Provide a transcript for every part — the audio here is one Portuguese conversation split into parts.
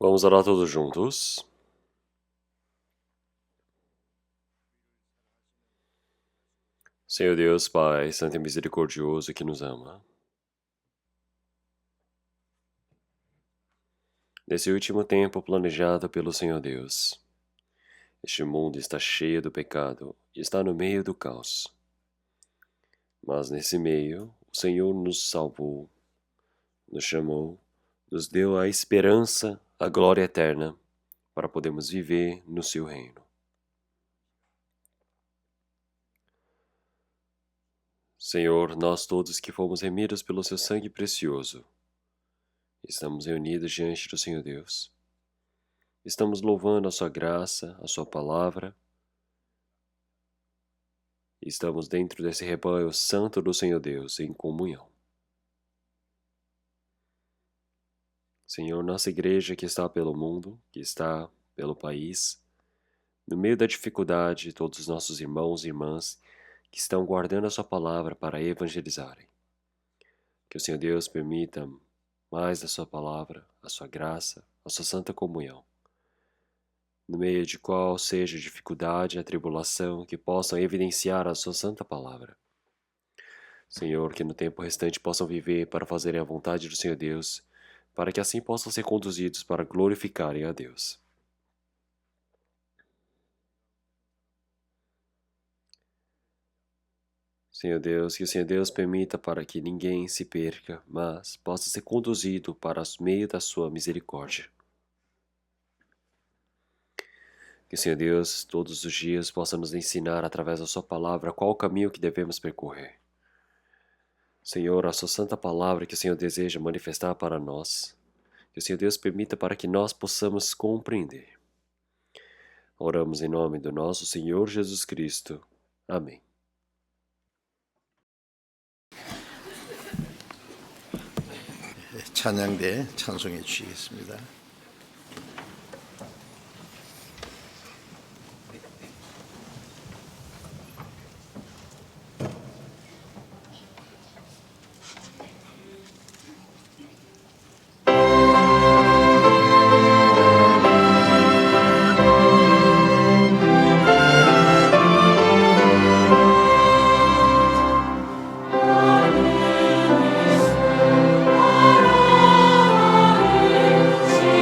Vamos orar todos juntos. Senhor Deus, Pai, Santo e Misericordioso que nos ama. Nesse último tempo planejado pelo Senhor Deus, este mundo está cheio do pecado e está no meio do caos. Mas nesse meio, o Senhor nos salvou, nos chamou, nos deu a esperança, a glória eterna, para podermos viver no seu reino. Senhor, nós todos que fomos remidos pelo seu sangue precioso, estamos reunidos diante do Senhor Deus. Estamos louvando a sua graça, a sua palavra. Estamos dentro desse rebanho santo do Senhor Deus, em comunhão. Senhor, nossa igreja que está pelo mundo, que está pelo país, no meio da dificuldade, todos os nossos irmãos e irmãs que estão guardando a sua palavra para evangelizarem. Que o Senhor Deus permita mais da sua palavra, a sua graça, a sua santa comunhão. No meio de qual seja a dificuldade e a tribulação, que possam evidenciar a sua santa palavra. Senhor, que no tempo restante possam viver para fazerem a vontade do Senhor Deus, para que assim possam ser conduzidos para glorificarem a Deus. Senhor Deus, que o Senhor Deus permita para que ninguém se perca, mas possa ser conduzido para o meio da sua misericórdia. Que o Senhor Deus, todos os dias, possa nos ensinar através da sua palavra qual o caminho que devemos percorrer. Senhor, a sua santa palavra que o Senhor deseja manifestar para nós, que o Senhor Deus permita para que nós possamos compreender. Oramos em nome do nosso Senhor Jesus Cristo. Amém. 찬양대 찬송해 주시겠습니다. Amen.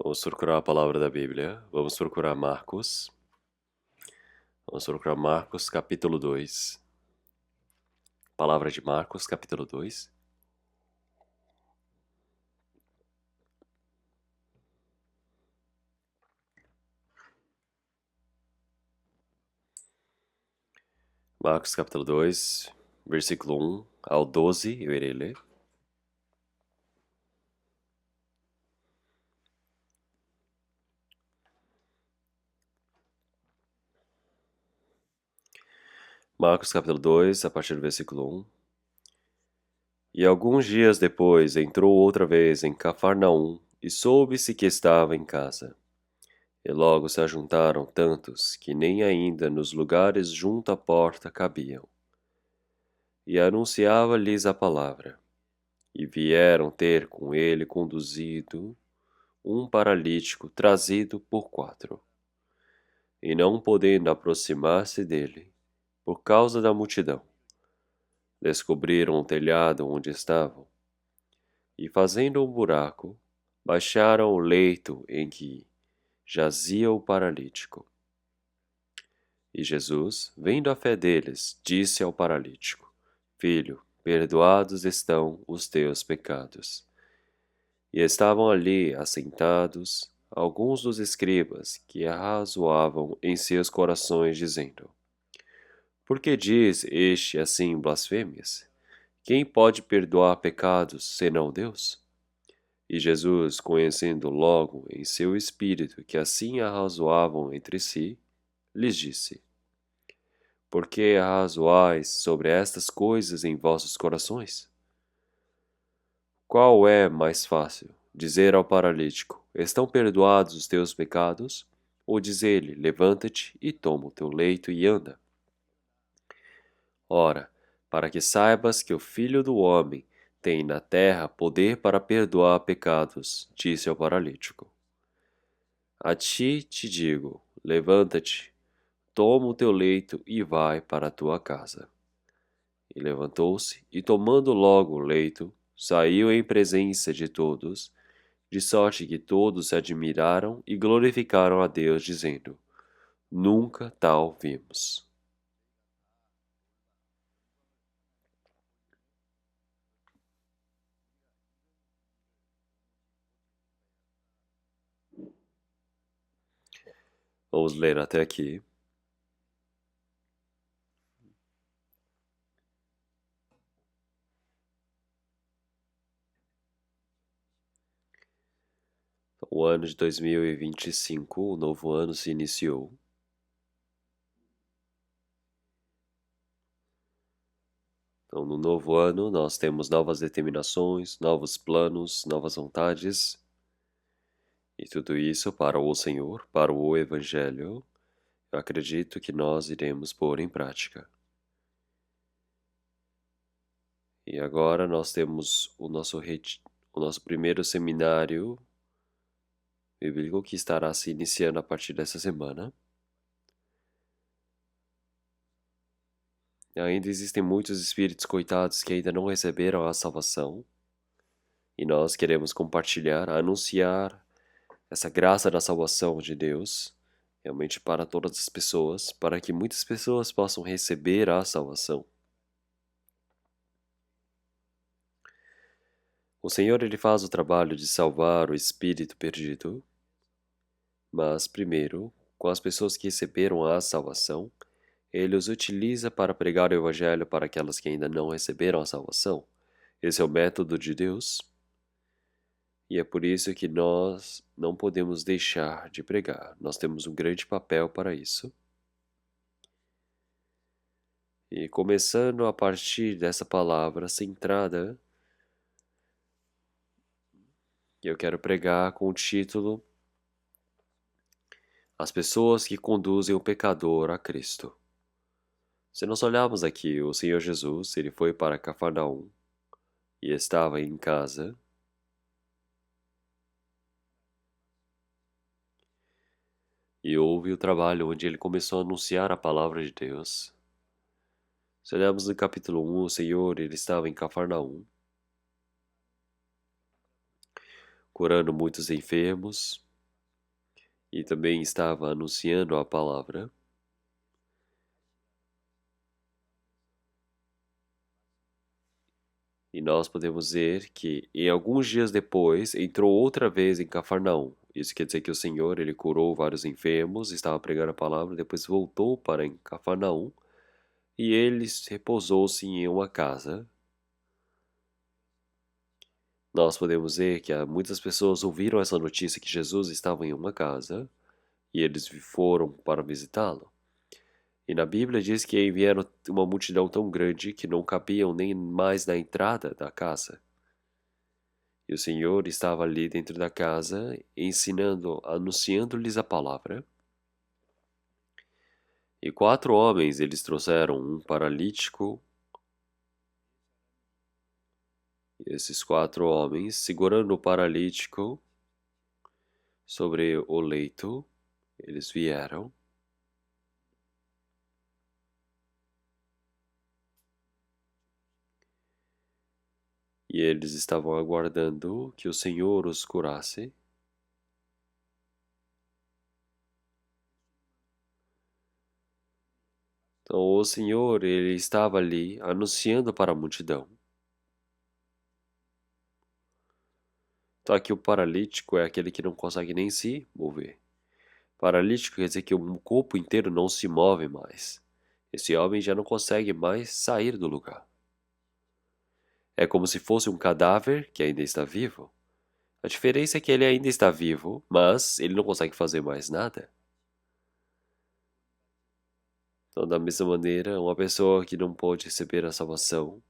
Vamos procurar a palavra da Bíblia. Vamos procurar Marcos. Vamos procurar Marcos, capítulo 2. Palavra de Marcos, capítulo 2. Marcos, capítulo 2, versículo 1 ao 12, eu irei ler. Marcos, capítulo 2, a partir do versículo 1. E alguns dias depois entrou outra vez em Cafarnaum, e soube-se que estava em casa. E logo se ajuntaram tantos, que nem ainda nos lugares junto à porta cabiam. E anunciava-lhes a palavra. E vieram ter com ele conduzido um paralítico trazido por 4. E não podendo aproximar-se dele, por causa da multidão, descobriram o telhado onde estavam, e fazendo um buraco, baixaram o leito em que jazia o paralítico. E Jesus, vendo a fé deles, disse ao paralítico: Filho, perdoados estão os teus pecados. E estavam ali assentados alguns dos escribas que arrazoavam em seus corações, dizendo: Por que diz este assim blasfêmias? Quem pode perdoar pecados senão Deus? E Jesus, conhecendo logo em seu espírito que assim arrazoavam entre si, lhes disse: Por que arrazoais sobre estas coisas em vossos corações? Qual é mais fácil, dizer ao paralítico: Estão perdoados os teus pecados? Ou dizer-lhe: Levanta-te e toma o teu leito e anda? Ora, para que saibas que o Filho do Homem tem na terra poder para perdoar pecados, disse ao paralítico. A ti te digo: levanta-te, toma o teu leito e vai para a tua casa. E levantou-se, e tomando logo o leito, saiu em presença de todos, de sorte que todos se admiraram e glorificaram a Deus, dizendo: Nunca tal vimos. Vamos ler até aqui. O ano de 2025, o novo ano se iniciou. Então, no novo ano, nós temos novas determinações, novos planos, novas vontades. E tudo isso para o Senhor, para o Evangelho, eu acredito que nós iremos pôr em prática. E agora nós temos o nosso primeiro seminário bíblico que estará se iniciando a partir dessa semana. Ainda existem muitos espíritos coitados que ainda não receberam a salvação. E nós queremos compartilhar, anunciar essa graça da salvação de Deus realmente para todas as pessoas, para que muitas pessoas possam receber a salvação. O Senhor ele faz o trabalho de salvar o espírito perdido, mas primeiro, com as pessoas que receberam a salvação, ele os utiliza para pregar o evangelho para aquelas que ainda não receberam a salvação. Esse é o método de Deus. E é por isso que nós não podemos deixar de pregar. Nós temos um grande papel para isso. E começando a partir dessa palavra centrada, eu quero pregar com o título As pessoas que conduzem o pecador a Cristo. Se nós olharmos aqui, o Senhor Jesus, ele foi para Cafarnaum e estava em casa. E houve o trabalho onde ele começou a anunciar a palavra de Deus. Se olharmos no capítulo 1, o Senhor ele estava em Cafarnaum, curando muitos enfermos, e também estava anunciando a palavra. E nós podemos ver que, em alguns dias depois, entrou outra vez em Cafarnaum. Isso quer dizer que o Senhor, ele curou vários enfermos, estava pregando a palavra, depois voltou para em Cafarnaum e ele repousou-se em uma casa. Nós podemos ver que muitas pessoas ouviram essa notícia que Jesus estava em uma casa e eles foram para visitá-lo. E na Bíblia diz que vieram uma multidão tão grande que não cabiam nem mais na entrada da casa. E o Senhor estava ali dentro da casa, ensinando, anunciando-lhes a palavra. E 4 homens eles trouxeram um paralítico. E esses 4 homens, segurando o paralítico sobre o leito, eles vieram. E eles estavam aguardando que o Senhor os curasse. Então o Senhor, ele estava ali anunciando para a multidão. Então aqui o paralítico é aquele que não consegue nem se mover. Paralítico quer dizer que o corpo inteiro não se move mais. Esse homem já não consegue mais sair do lugar. É como se fosse um cadáver que ainda está vivo. A diferença é que ele ainda está vivo, mas ele não consegue fazer mais nada. Então, da mesma maneira, uma pessoa que não pode receber a salvação,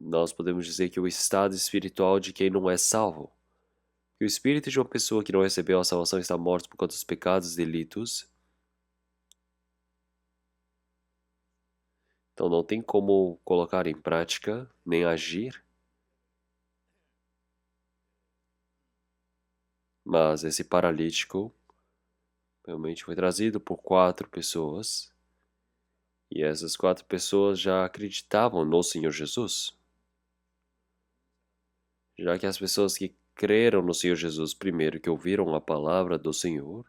nós podemos dizer que o estado espiritual de quem não é salvo, que o espírito de uma pessoa que não recebeu a salvação está morto por conta dos pecados e delitos. Então não tem como colocar em prática, nem agir. Mas esse paralítico realmente foi trazido por 4 pessoas. E essas 4 pessoas já acreditavam no Senhor Jesus. Já que as pessoas que creram no Senhor Jesus primeiro, que ouviram a palavra do Senhor,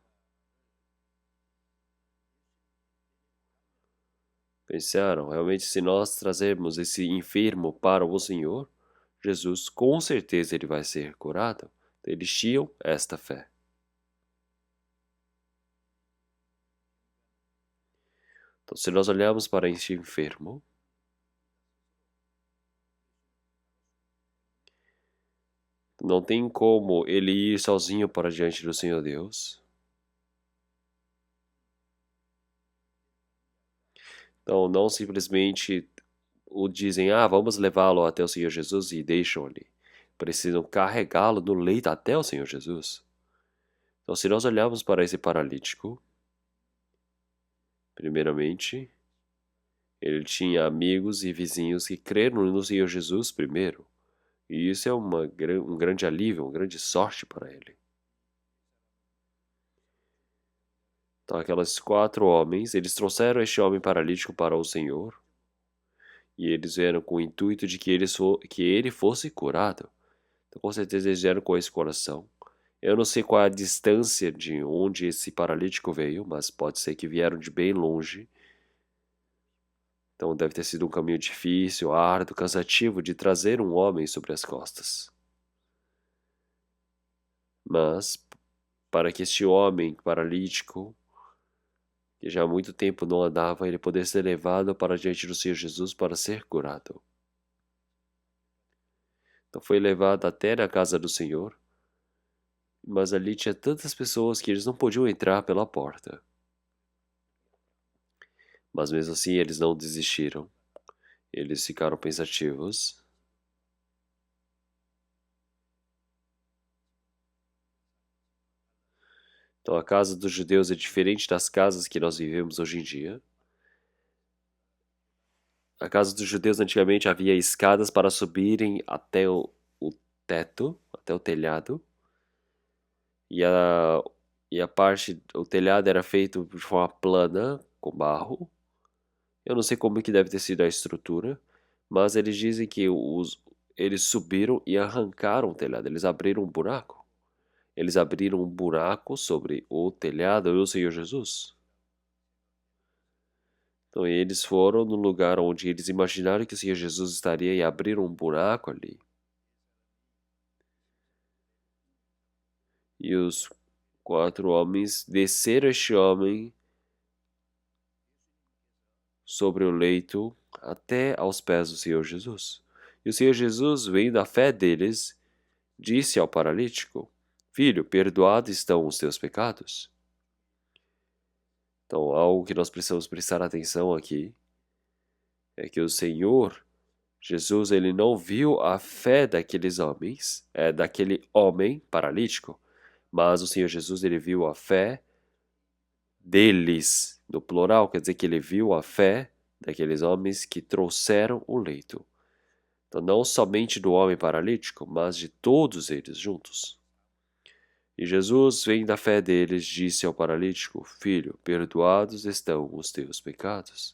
pensaram, realmente se nós trazermos esse enfermo para o Senhor, Jesus com certeza ele vai ser curado. Eles tinham esta fé. Então, se nós olharmos para este enfermo, não tem como ele ir sozinho para diante do Senhor Deus. Então, não simplesmente o dizem, vamos levá-lo até o Senhor Jesus e deixam ali. Precisam carregá-lo no leito até o Senhor Jesus. Então, se nós olharmos para esse paralítico, primeiramente, ele tinha amigos e vizinhos que creram no Senhor Jesus primeiro. E isso é um grande alívio, uma grande sorte para ele. Então, aqueles 4 homens, eles trouxeram este homem paralítico para o Senhor. E eles vieram com o intuito de que ele fosse curado. Então, com certeza, eles vieram com esse coração. Eu não sei qual é a distância de onde esse paralítico veio, mas pode ser que vieram de bem longe. Então, deve ter sido um caminho difícil, árduo, cansativo de trazer um homem sobre as costas. Mas, para que este homem paralítico, que já há muito tempo não andava, ele pudesse ser levado para diante do Senhor Jesus para ser curado. Então, foi levado até na casa do Senhor. Mas ali tinha tantas pessoas que eles não podiam entrar pela porta. Mas mesmo assim eles não desistiram. Eles ficaram pensativos. Então a casa dos judeus é diferente das casas que nós vivemos hoje em dia. A casa dos judeus antigamente havia escadas para subirem até o teto, até o telhado. E a parte, o telhado era feito de forma plana, com barro. Eu não sei como que deve ter sido a estrutura, mas eles dizem que eles subiram e arrancaram o telhado, eles abriram um buraco. Eles abriram um buraco sobre o telhado do Senhor Jesus. Então eles foram no lugar onde eles imaginaram que o Senhor Jesus estaria e abriram um buraco ali. E os 4 homens desceram este homem sobre o leito até aos pés do Senhor Jesus. E o Senhor Jesus, vendo a fé deles, disse ao paralítico: Filho, perdoados estão os teus pecados. Então, algo que nós precisamos prestar atenção aqui é que o Senhor Jesus, ele não viu a fé daqueles homens, daquele homem paralítico, mas o Senhor Jesus, ele viu a fé deles, no plural, quer dizer que ele viu a fé daqueles homens que trouxeram o leito. Então, não somente do homem paralítico, mas de todos eles juntos. E Jesus, vendo a fé deles, disse ao paralítico: Filho, perdoados estão os teus pecados.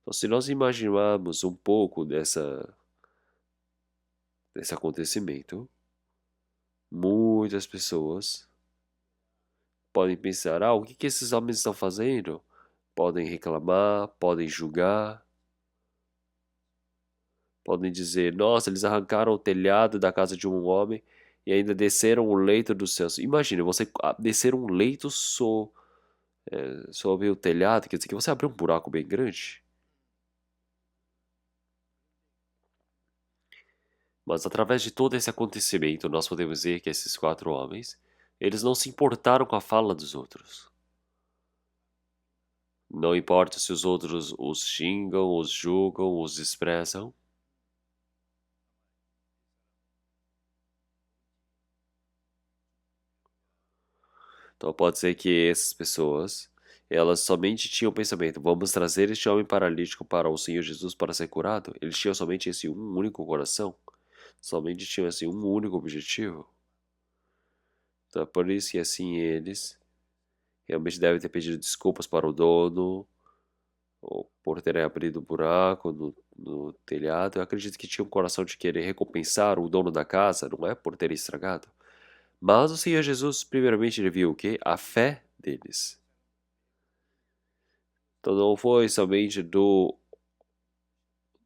Então, se nós imaginarmos um pouco desse acontecimento, muitas pessoas podem pensar: o que esses homens estão fazendo? Podem reclamar, podem julgar, podem dizer: nossa, eles arrancaram o telhado da casa de um homem e ainda desceram o leito dos céus. Imagine, você descer um leito sobre o telhado, quer dizer que você abriu um buraco bem grande. Mas através de todo esse acontecimento, nós podemos ver que esses 4 homens, eles não se importaram com a fala dos outros. Não importa se os outros os xingam, os julgam, os desprezam. Então pode ser que essas pessoas, elas somente tinham o pensamento: vamos trazer este homem paralítico para o Senhor Jesus para ser curado. Eles tinham somente esse um único coração. Somente tinham esse um único objetivo. Então é por isso que assim eles realmente devem ter pedido desculpas para o dono, ou por terem abrido um buraco no telhado. Eu acredito que tinha um coração de querer recompensar o dono da casa, não é por ter estragado. Mas o Senhor Jesus, primeiramente, ele viu o quê? A fé deles. Então não foi somente do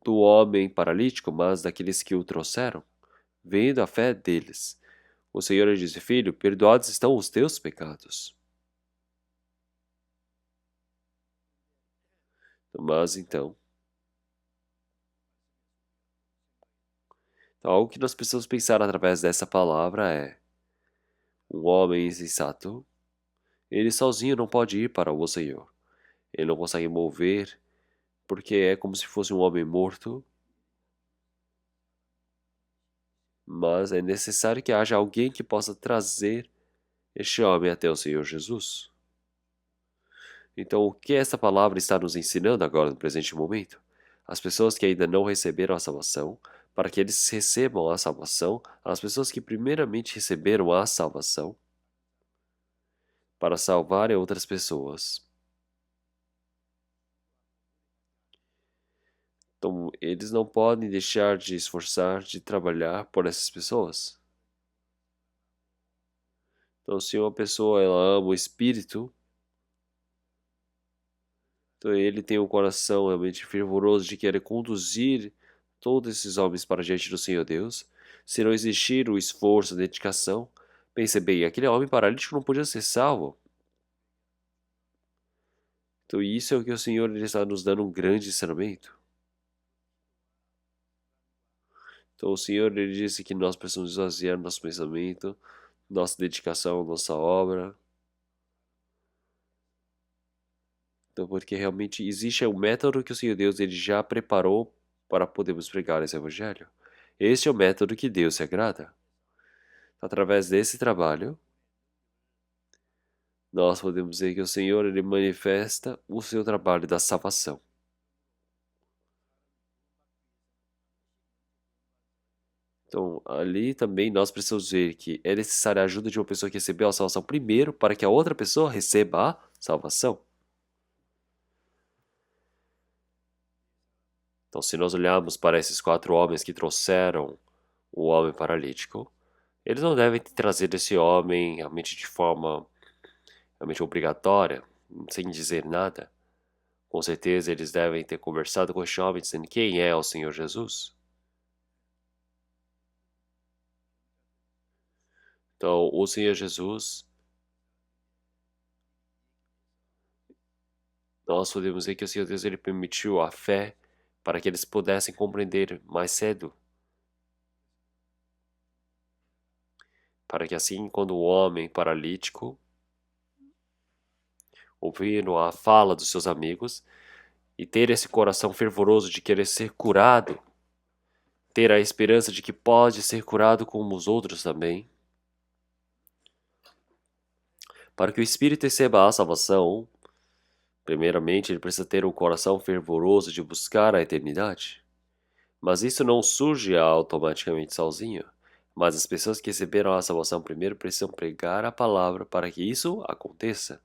homem paralítico, mas daqueles que o trouxeram, vendo a fé deles. O Senhor lhe disse: Filho, perdoados estão os teus pecados. Mas então, algo que nós precisamos pensar através dessa palavra é: um homem insensato, ele sozinho não pode ir para o Senhor. Ele não consegue mover, porque é como se fosse um homem morto. Mas é necessário que haja alguém que possa trazer este homem até o Senhor Jesus. Então, o que essa palavra está nos ensinando agora no presente momento? As pessoas que ainda não receberam a salvação, para que eles recebam a salvação, as pessoas que primeiramente receberam a salvação, para salvarem outras pessoas. Então, eles não podem deixar de esforçar, de trabalhar por essas pessoas. Então, se uma pessoa ela ama o Espírito, então ele tem um coração realmente fervoroso de querer conduzir todos esses homens para diante do Senhor Deus. Se não existir o esforço, a dedicação, pense bem, aquele homem paralítico não podia ser salvo. Então isso é o que o Senhor ele está nos dando um grande ensinamento. Então o Senhor ele disse que nós precisamos esvaziar nosso pensamento, nossa dedicação, nossa obra. Então porque realmente existe um método que o Senhor Deus ele já preparou para podermos pregar esse evangelho. Este é o método que Deus se agrada. Através desse trabalho, nós podemos dizer que o Senhor ele manifesta o seu trabalho da salvação. Então, ali também nós precisamos ver que é necessária a ajuda de uma pessoa que recebeu a salvação primeiro para que a outra pessoa receba a salvação. Então, se nós olharmos para esses 4 homens que trouxeram o homem paralítico, eles não devem ter trazido esse homem realmente de forma realmente obrigatória, sem dizer nada. Com certeza eles devem ter conversado com este homem, dizendo quem é o Senhor Jesus. Então, o Senhor Jesus, nós podemos dizer que o Senhor Deus ele permitiu a fé para que eles pudessem compreender mais cedo. Para que assim, quando o homem paralítico, ouvindo a fala dos seus amigos, e ter esse coração fervoroso de querer ser curado, ter a esperança de que pode ser curado como os outros também, para que o Espírito receba a salvação, primeiramente ele precisa ter um coração fervoroso de buscar a eternidade. Mas isso não surge automaticamente sozinho. Mas as pessoas que receberam a salvação primeiro precisam pregar a palavra para que isso aconteça.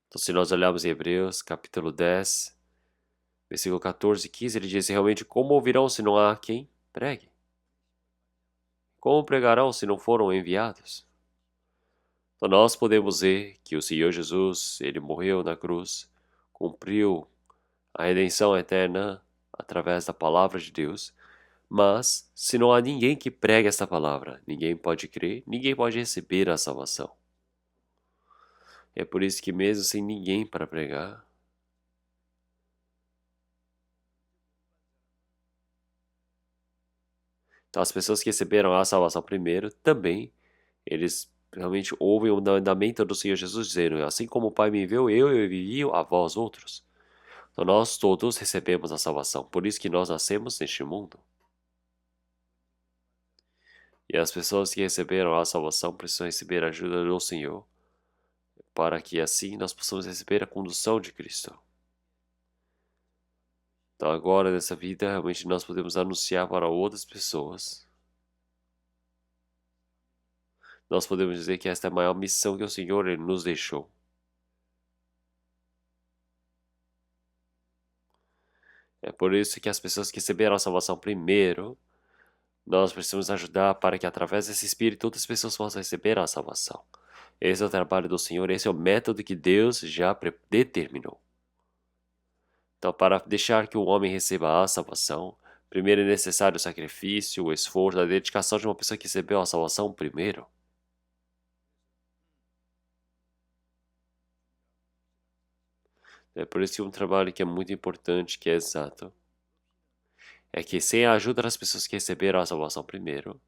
Então, se nós olharmos em Hebreus, capítulo 10, versículo 14 e 15, ele diz realmente: como ouvirão se não há quem pregue? Como pregarão se não foram enviados? Então, nós podemos ver que o Senhor Jesus, ele morreu na cruz, cumpriu a redenção eterna através da palavra de Deus, mas se não há ninguém que pregue esta palavra, ninguém pode crer, ninguém pode receber a salvação. É por isso que mesmo sem ninguém para pregar, então as pessoas que receberam a salvação primeiro, também, eles realmente ouvem o mandamento do Senhor Jesus dizendo: assim como o Pai me enviou, eu envio a vós outros. Então nós todos recebemos a salvação, por isso que nós nascemos neste mundo. E as pessoas que receberam a salvação precisam receber a ajuda do Senhor, para que assim nós possamos receber a condução de Cristo. Então agora nessa vida realmente nós podemos anunciar para outras pessoas. Nós podemos dizer que esta é a maior missão que o Senhor ele nos deixou. É por isso que as pessoas que receberam a salvação primeiro, nós precisamos ajudar para que através desse Espírito outras pessoas possam receber a salvação. Esse é o trabalho do Senhor, esse é o método que Deus já determinou. Então, para deixar que o homem receba a salvação, primeiro é necessário o sacrifício, o esforço, a dedicação de uma pessoa que recebeu a salvação primeiro. É por isso que um trabalho que é muito importante, que é exato, é que sem a ajuda das pessoas que receberam a salvação primeiro,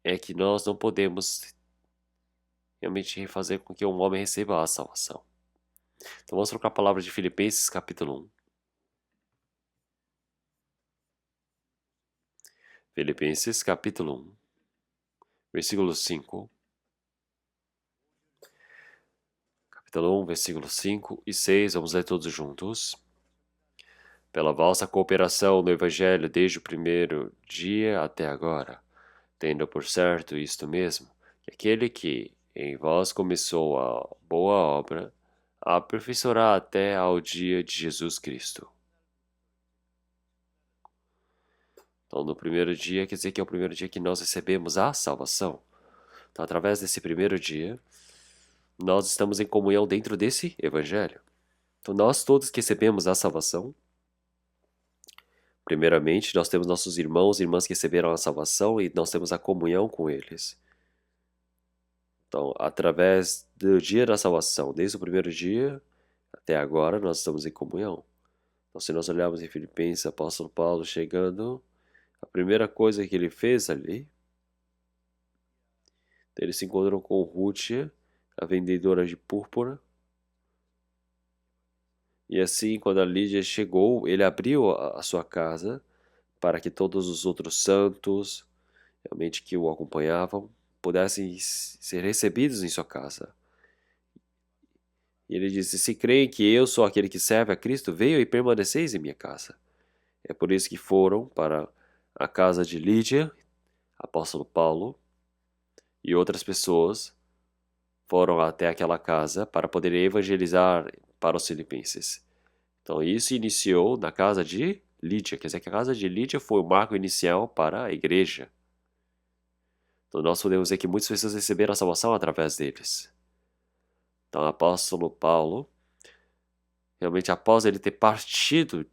é que nós não podemos realmente fazer com que um homem receba a salvação. Então vamos trocar a palavra de Filipenses capítulo 1. Filipenses capítulo 1, versículo 5. Capítulo 1, versículos 5 e 6, vamos ler todos juntos. Pela vossa cooperação no Evangelho desde o primeiro dia até agora, tendo por certo isto mesmo, que aquele que em vós começou a boa obra, a aperfeiçoará até ao dia de Jesus Cristo. Então, no primeiro dia, quer dizer que é o primeiro dia que nós recebemos a salvação. Então, através desse primeiro dia, nós estamos em comunhão dentro desse Evangelho. Então, nós todos que recebemos a salvação, primeiramente, nós temos nossos irmãos e irmãs que receberam a salvação e nós temos a comunhão com eles. Então, através do dia da salvação, desde o primeiro dia até agora, nós estamos em comunhão. Então, se nós olharmos em Filipenses, apóstolo Paulo chegando, a primeira coisa que ele fez ali, ele se encontrou com Ruth, a vendedora de púrpura. E assim, quando a Lídia chegou, ele abriu a sua casa para que todos os outros santos, realmente que o acompanhavam, pudessem ser recebidos em sua casa. E ele disse: se creem que eu sou aquele que serve a Cristo, venham e permaneceis em minha casa. É por isso que foram para a casa de Lídia, apóstolo Paulo, e outras pessoas foram até aquela casa para poderem evangelizar para os filipenses. Então, isso iniciou na casa de Lídia. Quer dizer que a casa de Lídia foi o marco inicial para a igreja. Então, nós podemos ver que muitas pessoas receberam a salvação através deles. Então, o apóstolo Paulo, realmente após ele ter partido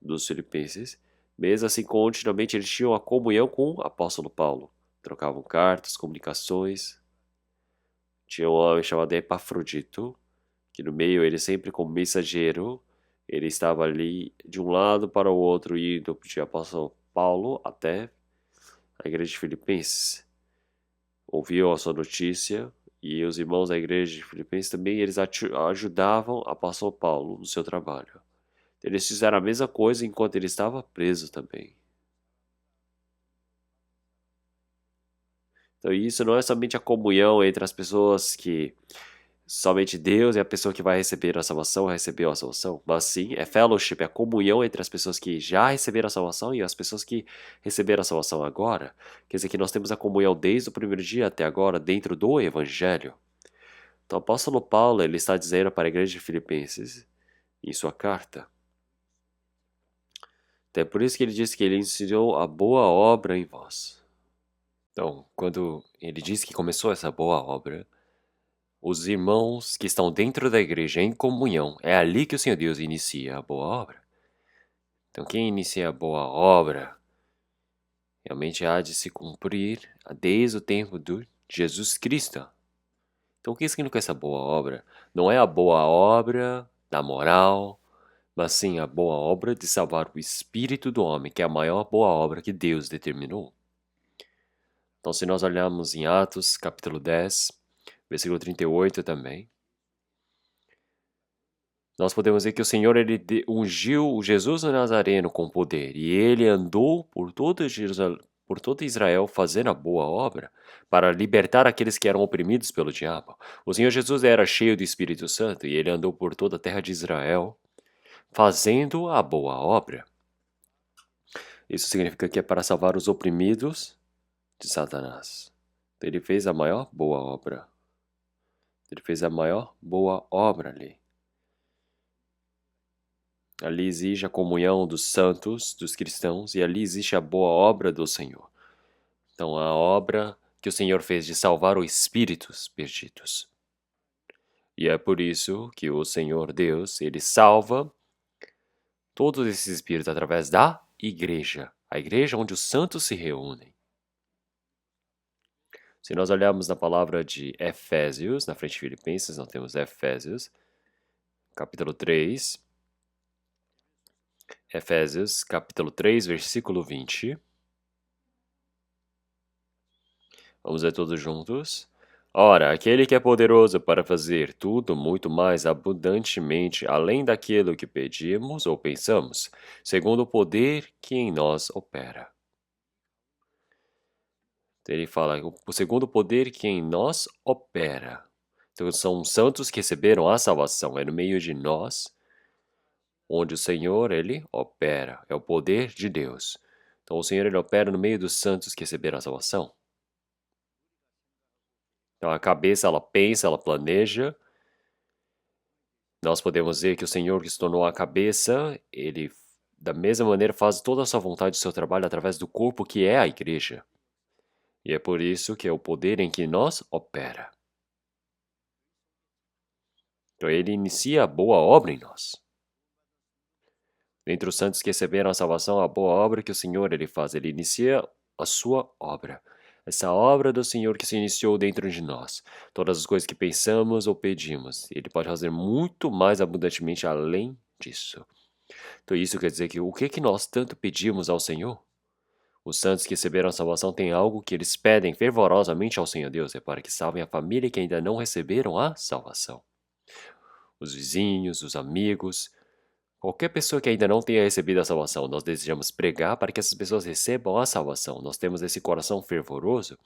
dos filipenses, mesmo assim, continuamente eles tinham a comunhão com o apóstolo Paulo. Trocavam cartas, comunicações. Tinha um homem chamado Epafrodito, que no meio ele sempre como mensageiro, ele estava ali de um lado para o outro, indo de apóstolo Paulo até a igreja de Filipenses. Ouviam a sua notícia e os irmãos da igreja de Filipenses também eles ajudavam o apóstolo Paulo no seu trabalho. Eles fizeram a mesma coisa enquanto ele estava preso também. Então isso não é somente a comunhão entre as pessoas que somente Deus é a pessoa que vai receber a salvação, recebeu a salvação, mas sim é fellowship, é a comunhão entre as pessoas que já receberam a salvação e as pessoas que receberam a salvação agora. Quer dizer que nós temos a comunhão desde o primeiro dia até agora dentro do Evangelho. Então o apóstolo Paulo ele está dizendo para a igreja de Filipenses em sua carta. Então é por isso que ele diz que ele ensinou a boa obra em vós. Então, quando ele diz que começou essa boa obra, os irmãos que estão dentro da igreja em comunhão, é ali que o Senhor Deus inicia a boa obra. Então, quem inicia a boa obra realmente há de se cumprir desde o tempo de Jesus Cristo. Então, o que significa essa boa obra? Não é a boa obra da moral, mas sim a boa obra de salvar o espírito do homem, que é a maior boa obra que Deus determinou. Então, se nós olharmos em Atos, capítulo 10, versículo 38 também, nós podemos ver que o Senhor ele ungiu o Jesus o Nazareno com poder, e ele andou por todo Israel fazendo a boa obra para libertar aqueles que eram oprimidos pelo diabo. O Senhor Jesus era cheio do Espírito Santo e ele andou por toda a terra de Israel fazendo a boa obra. Isso significa que é para salvar os oprimidos de Satanás. Ele fez a maior boa obra. Ele fez a maior boa obra ali. Ali exige a comunhão dos santos, dos cristãos, e ali existe a boa obra do Senhor. Então, a obra que o Senhor fez de salvar os espíritos perdidos. E é por isso que o Senhor Deus, ele salva todos esses espíritos através da igreja. A igreja onde os santos se reúnem. Se nós olharmos na palavra de Efésios, na frente de Filipenses, nós temos Efésios, capítulo 3. Efésios, capítulo 3, versículo 20. Vamos ver todos juntos. Ora, aquele que é poderoso para fazer tudo muito mais abundantemente além daquilo que pedimos ou pensamos, segundo o poder que em nós opera. Ele fala, o segundo poder que em nós opera. Então, são os santos que receberam a salvação. É no meio de nós, onde o Senhor, ele opera. É o poder de Deus. Então, o Senhor, ele opera no meio dos santos que receberam a salvação. Então, a cabeça, ela pensa, ela planeja. Nós podemos ver que o Senhor que se tornou a cabeça, ele, da mesma maneira, faz toda a sua vontade e seu trabalho através do corpo que é a igreja. E é por isso que é o poder em que nós opera. Então, ele inicia a boa obra em nós. Entre os santos que receberam a salvação, a boa obra que o Senhor ele faz, ele inicia a sua obra. Essa obra do Senhor que se iniciou dentro de nós. Todas as coisas que pensamos ou pedimos, ele pode fazer muito mais abundantemente além disso. Então isso quer dizer que o que nós tanto pedimos ao Senhor? Os santos que receberam a salvação têm algo que eles pedem fervorosamente ao Senhor Deus, é para que salvem a família que ainda não receberam a salvação. Os vizinhos, os amigos, qualquer pessoa que ainda não tenha recebido a salvação, nós desejamos pregar para que essas pessoas recebam a salvação. Nós temos esse coração fervoroso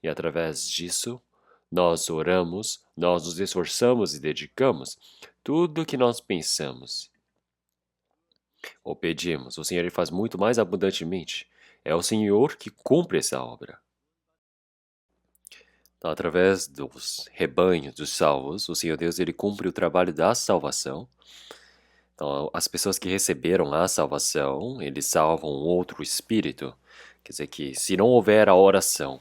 e através disso nós oramos, nós nos esforçamos e dedicamos tudo o que nós pensamos ou pedimos. O Senhor ele faz muito mais abundantemente. É o Senhor que cumpre essa obra. Então, através dos rebanhos, dos salvos, o Senhor Deus ele cumpre o trabalho da salvação. Então, as pessoas que receberam a salvação, eles salvam um outro espírito. Quer dizer que se não houver a oração,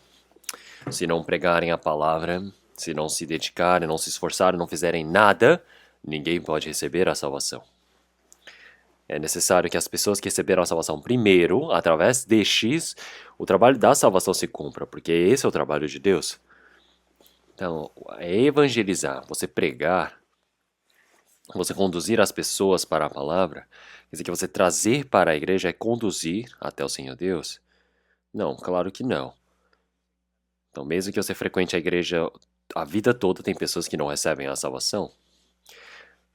se não pregarem a palavra, se não se dedicarem, não se esforçarem, não fizerem nada, ninguém pode receber a salvação. É necessário que as pessoas que receberam a salvação primeiro, através destes, o trabalho da salvação se cumpra, porque esse é o trabalho de Deus. Então, é evangelizar, você pregar, você conduzir as pessoas para a palavra, quer dizer que você trazer para a igreja é conduzir até o Senhor Deus? Não, claro que não. Então, mesmo que você frequente a igreja a vida toda, tem pessoas que não recebem a salvação.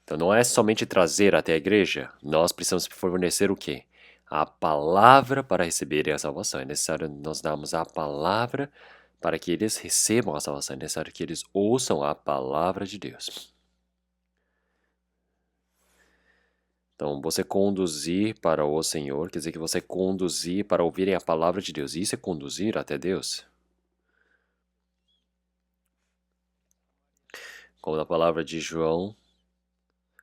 Então, não é somente trazer até a igreja, nós precisamos fornecer o quê? A palavra para receberem a salvação. É necessário nós darmos a palavra para que eles recebam a salvação. É necessário que eles ouçam a palavra de Deus. Então, você conduzir para o Senhor, quer dizer que você conduzir para ouvirem a palavra de Deus. Isso é conduzir até Deus. Como na palavra de João,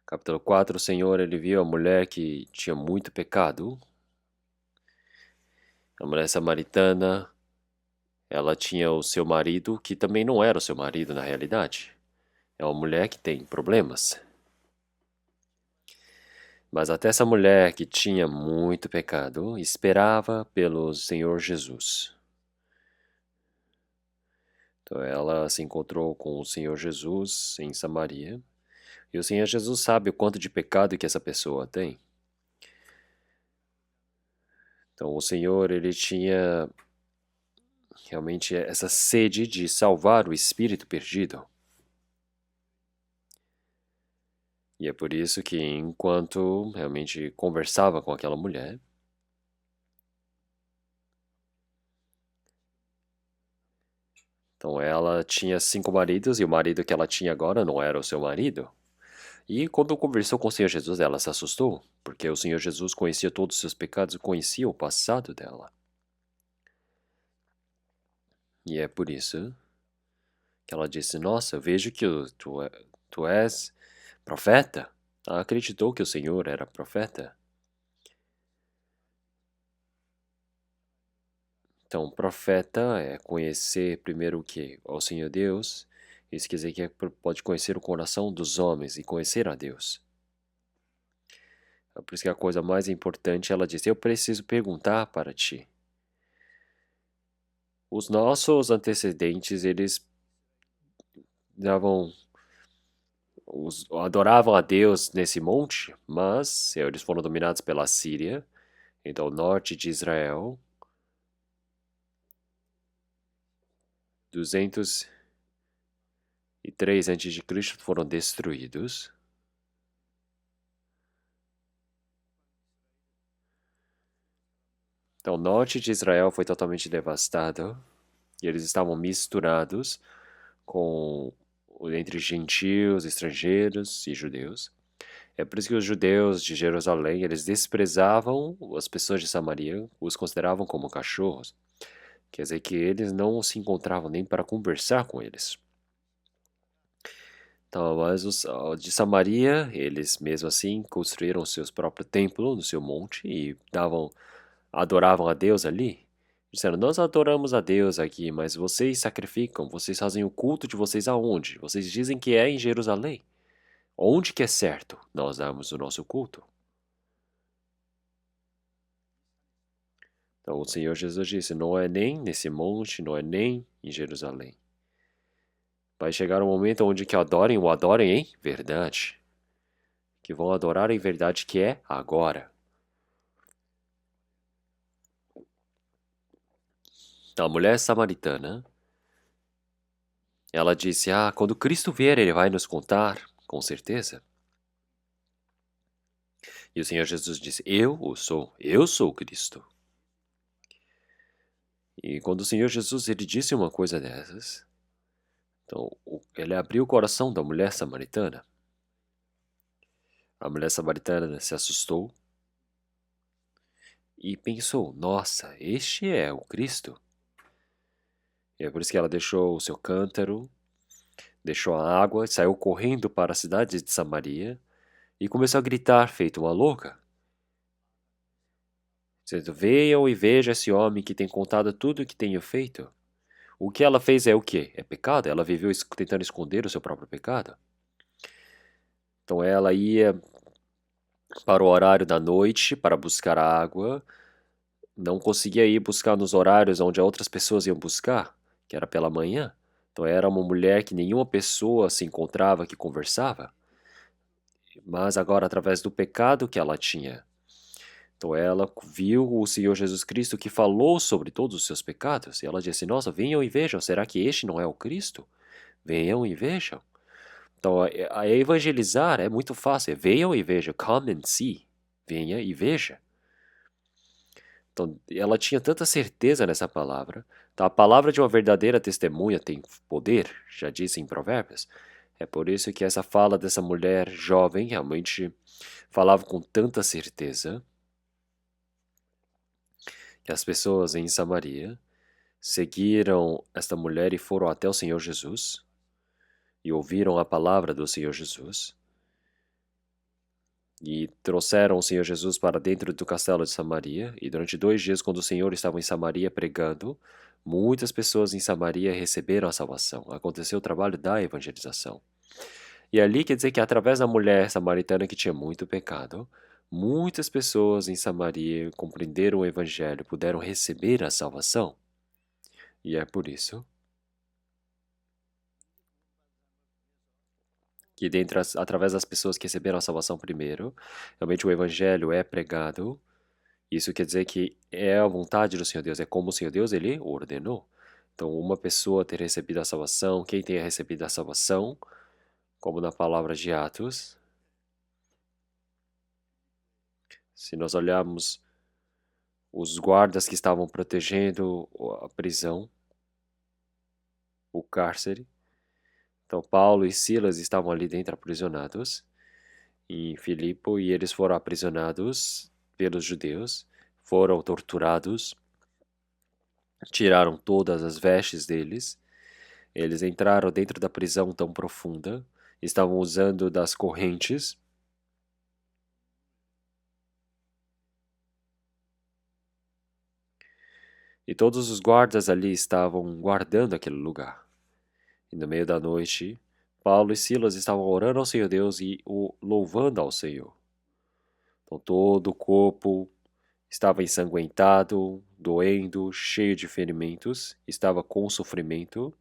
capítulo 4, o Senhor, ele viu a mulher que tinha muito pecado. A mulher samaritana, ela tinha o seu marido, que também não era o seu marido na realidade. É uma mulher que tem problemas. Mas até essa mulher que tinha muito pecado, esperava pelo Senhor Jesus. Então ela se encontrou com o Senhor Jesus em Samaria. E o Senhor Jesus sabe o quanto de pecado que essa pessoa tem. Então o Senhor, ele tinha realmente essa sede de salvar o espírito perdido. E é por isso que enquanto realmente conversava com aquela mulher, então ela tinha 5 maridos e o marido que ela tinha agora não era o seu marido. E quando conversou com o Senhor Jesus, ela se assustou, porque o Senhor Jesus conhecia todos os seus pecados e conhecia o passado dela. E é por isso que ela disse, nossa, eu vejo que tu és profeta. Ela acreditou que o Senhor era profeta. Então, profeta é conhecer primeiro o quê? O Senhor Deus. Isso quer dizer que pode conhecer o coração dos homens e conhecer a Deus. É por isso que a coisa mais importante, ela disse, eu preciso perguntar para ti. Os nossos antecedentes, eles adoravam a Deus nesse monte, mas eles foram dominados pela Síria, então o norte de Israel, 203 a.C. foram destruídos. Então o norte de Israel foi totalmente devastado, e eles estavam misturados entre gentios, estrangeiros e judeus. É por isso que os judeus de Jerusalém, eles desprezavam as pessoas de Samaria, os consideravam como cachorros. Quer dizer que eles não se encontravam nem para conversar com eles. Então, mas os de Samaria, eles mesmo assim construíram seus próprios templos no seu monte e adoravam a Deus ali. Disseram, nós adoramos a Deus aqui, mas vocês sacrificam, vocês fazem o culto de vocês aonde? Vocês dizem que é em Jerusalém. Onde que é certo nós darmos o nosso culto? Então o Senhor Jesus disse, não é nem nesse monte, não é nem em Jerusalém. Vai chegar um momento onde que o adorem em verdade. Que vão adorar em verdade que é agora. A mulher samaritana, ela disse, quando Cristo vier, ele vai nos contar, com certeza. E o Senhor Jesus disse, eu sou Cristo. E quando o Senhor Jesus, ele disse uma coisa dessas, então ele abriu o coração da mulher samaritana. A mulher samaritana se assustou e pensou, nossa, este é o Cristo. E é por isso que ela deixou o seu cântaro, deixou a água e saiu correndo para a cidade de Samaria. e começou a gritar feito uma louca, dizendo: venham e vejam esse homem que tem contado tudo o que tenho feito. O que ela fez é o quê? É pecado? Ela viveu tentando esconder o seu próprio pecado? Então ela ia para o horário da noite para buscar água, não conseguia ir buscar nos horários onde outras pessoas iam buscar, que era pela manhã. Então era uma mulher que nenhuma pessoa se encontrava que conversava, mas agora através do pecado que ela tinha. Então ela viu o Senhor Jesus Cristo que falou sobre todos os seus pecados, e ela disse: nossa, venham e vejam, será que este não é o Cristo? Venham e vejam. Então, a evangelizar é muito fácil. Venham e vejam. Come and see. Venha e veja. Então, ela tinha tanta certeza nessa palavra. Então, a palavra de uma verdadeira testemunha tem poder, já disse em Provérbios. É por isso que essa fala dessa mulher jovem realmente falava com tanta certeza que as pessoas em Samaria seguiram esta mulher e foram até o Senhor Jesus e ouviram a palavra do Senhor Jesus. E trouxeram o Senhor Jesus para dentro do castelo de Samaria, e durante 2 dias, quando o Senhor estava em Samaria pregando, muitas pessoas em Samaria receberam a salvação. Aconteceu o trabalho da evangelização. E ali quer dizer que através da mulher samaritana que tinha muito pecado, muitas pessoas em Samaria compreenderam o evangelho, puderam receber a salvação. E é por isso que através das pessoas que receberam a salvação primeiro, realmente o evangelho é pregado. Isso quer dizer que é a vontade do Senhor Deus, é como o Senhor Deus ele ordenou. Então, uma pessoa ter recebido a salvação, quem tenha recebido a salvação, como na palavra de Atos, se nós olharmos os guardas que estavam protegendo a prisão, o cárcere, então Paulo e Silas estavam ali dentro aprisionados em Filipe e eles foram aprisionados pelos judeus, foram torturados, tiraram todas as vestes deles. Eles entraram dentro da prisão tão profunda, estavam usando das correntes. E todos os guardas ali estavam guardando aquele lugar. E no meio da noite, Paulo e Silas estavam orando ao Senhor Deus e o louvando ao Senhor. Então todo o corpo estava ensanguentado, doendo, cheio de ferimentos, estava com sofrimento.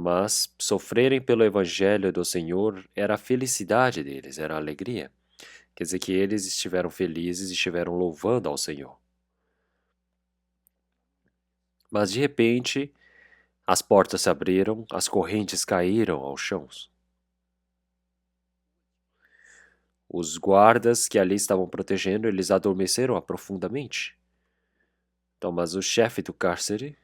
Mas sofrerem pelo evangelho do Senhor era a felicidade deles, era a alegria. Quer dizer que eles estiveram felizes e estiveram louvando ao Senhor. Mas de repente, as portas se abriram, as correntes caíram ao chão. Os guardas que ali estavam protegendo, eles adormeceram profundamente. Então, mas o chefe do cárcere,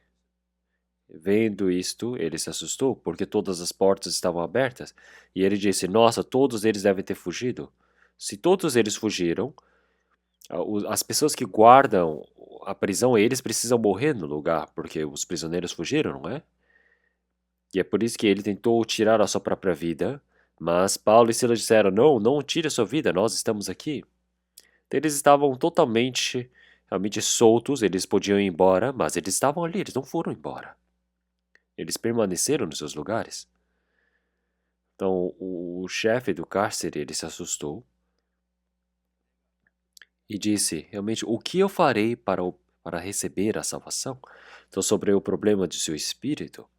vendo isto, ele se assustou, porque todas as portas estavam abertas, e ele disse: nossa, todos eles devem ter fugido. Se todos eles fugiram, as pessoas que guardam a prisão, eles precisam morrer no lugar, porque os prisioneiros fugiram, não é? E é por isso que ele tentou tirar a sua própria vida, mas Paulo e Silas disseram: não, não tire a sua vida, nós estamos aqui. Então, eles estavam totalmente, realmente soltos, eles podiam ir embora, mas eles estavam ali, eles não foram embora. Eles permaneceram nos seus lugares. Então, o chefe do cárcere, ele se assustou e disse: realmente, o que eu farei para receber a salvação? Então, sobre o problema de seu espírito,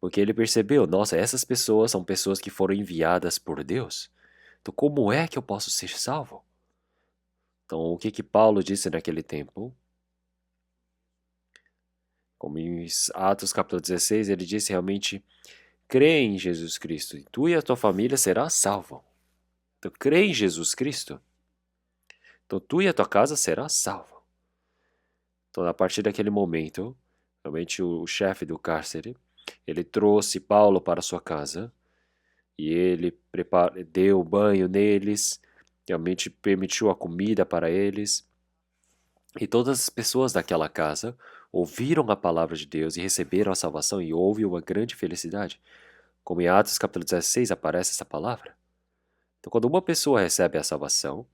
porque ele percebeu: nossa, essas pessoas são pessoas que foram enviadas por Deus. Então, como é que eu posso ser salvo? Então, o que Paulo disse naquele tempo? Como em Atos capítulo 16, ele disse realmente: crê em Jesus Cristo, e tu e a tua família será salvo. Então, crê em Jesus Cristo. Então, tu e a tua casa será salvo. Então, a partir daquele momento, realmente o chefe do cárcere, ele trouxe Paulo para sua casa, e ele deu banho neles, realmente permitiu a comida para eles. E todas as pessoas daquela casa ouviram a palavra de Deus e receberam a salvação, e houve uma grande felicidade. Como em Atos capítulo 16 aparece essa palavra. Então, quando uma pessoa recebe a salvação,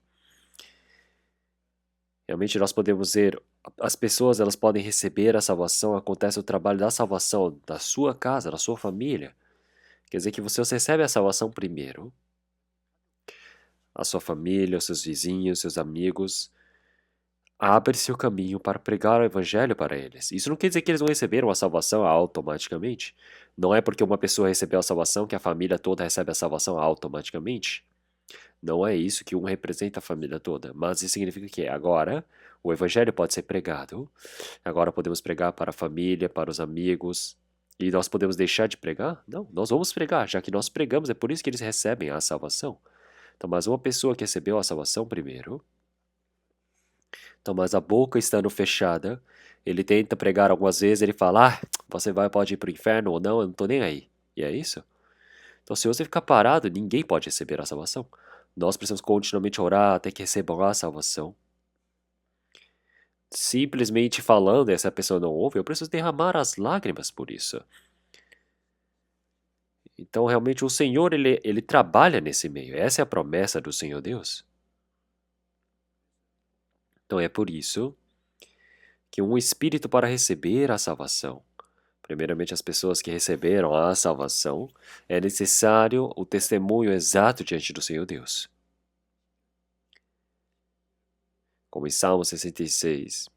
realmente nós podemos ver, as pessoas elas podem receber a salvação, acontece o trabalho da salvação da sua casa, da sua família. Quer dizer que você recebe a salvação primeiro, a sua família, os seus vizinhos, seus amigos, abre-se o caminho para pregar o evangelho para eles. Isso não quer dizer que eles vão receber a salvação automaticamente. Não é porque uma pessoa recebeu a salvação que a família toda recebe a salvação automaticamente. Não é isso que um representa a família toda, mas isso significa que agora o evangelho pode ser pregado, agora podemos pregar para a família, para os amigos, e nós podemos deixar de pregar? Não, nós vamos pregar, já que nós pregamos, é por isso que eles recebem a salvação. Então, mas uma pessoa que recebeu a salvação primeiro, então, mas a boca estando fechada, ele tenta pregar algumas vezes, ele fala, você pode ir para o inferno ou não, eu não estou nem aí. E é isso? Então, se você ficar parado, ninguém pode receber a salvação. Nós precisamos continuamente orar até que recebam a salvação. Simplesmente falando, e essa pessoa não ouve, eu preciso derramar as lágrimas por isso. Então, realmente, o Senhor, ele trabalha nesse meio. Essa é a promessa do Senhor Deus. Então, é por isso que um espírito para receber a salvação, primeiramente as pessoas que receberam a salvação, é necessário o testemunho exato diante do Senhor Deus. Como em Salmo 66.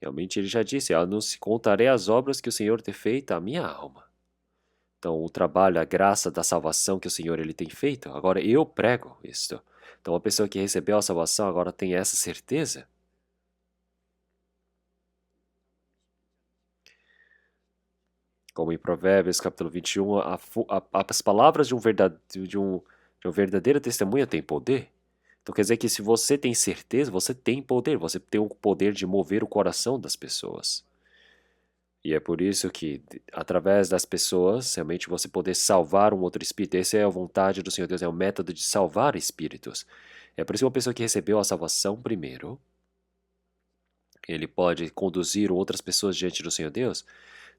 Realmente ele já disse, eu não se contarei as obras que o Senhor tem feito à minha alma. Então, o trabalho, a graça da salvação que o Senhor ele tem feito, agora eu prego isto. Então, a pessoa que recebeu a salvação agora tem essa certeza. Como em Provérbios capítulo 21, as palavras de um verdadeiro testemunha têm poder. Então quer dizer que se você tem certeza, você tem poder, você tem o poder de mover o coração das pessoas. E é por isso que, através das pessoas, realmente você poder salvar um outro espírito. Essa é a vontade do Senhor Deus, é o método de salvar espíritos. É por isso que uma pessoa que recebeu a salvação primeiro, ele pode conduzir outras pessoas diante do Senhor Deus,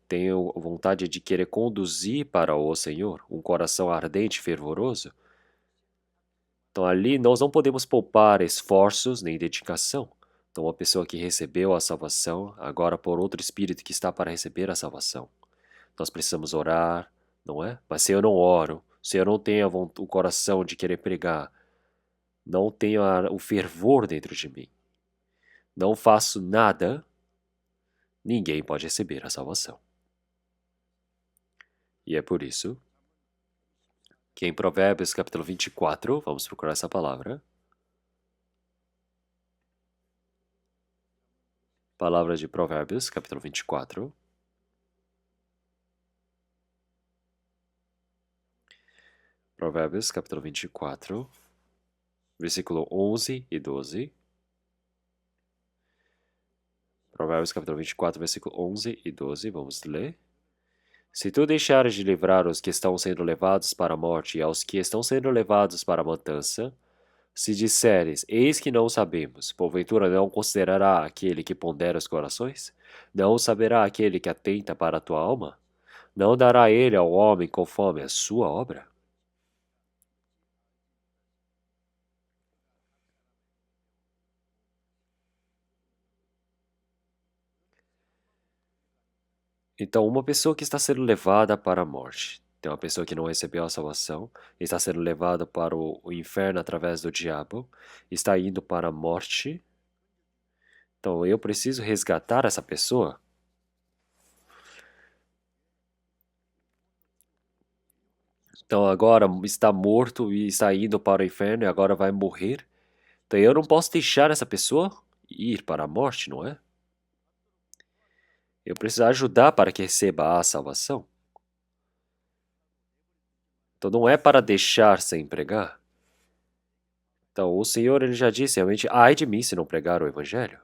tem a vontade de querer conduzir para o Senhor, um coração ardente e fervoroso. Então ali nós não podemos poupar esforços nem dedicação. Então uma pessoa que recebeu a salvação, agora por outro espírito que está para receber a salvação. Nós precisamos orar, não é? Mas se eu não oro, se eu não tenho o coração de querer pregar, não tenho o fervor dentro de mim, não faço nada, ninguém pode receber a salvação. E é por isso que em Provérbios capítulo 24, vamos procurar essa palavra. Palavra de Provérbios, capítulo 24. Provérbios, capítulo 24, versículo 11 e 12. Provérbios, capítulo 24, versículo 11 e 12. Vamos ler. Se tu deixares de livrar os que estão sendo levados para a morte e aos que estão sendo levados para a matança, se disseres, eis que não sabemos, porventura não considerará aquele que pondera os corações? Não saberá aquele que atenta para a tua alma? Não dará ele ao homem conforme a sua obra? Então, uma pessoa que está sendo levada para a morte, tem uma pessoa que não recebeu a salvação, está sendo levada para o inferno através do diabo, está indo para a morte. Então, eu preciso resgatar essa pessoa. Então, agora está morto e está indo para o inferno e agora vai morrer. Então, eu não posso deixar essa pessoa ir para a morte, não é? Eu preciso ajudar para que receba a salvação. Então, não é para deixar sem pregar. Então, o Senhor ele já disse realmente, ai de mim se não pregar o evangelho.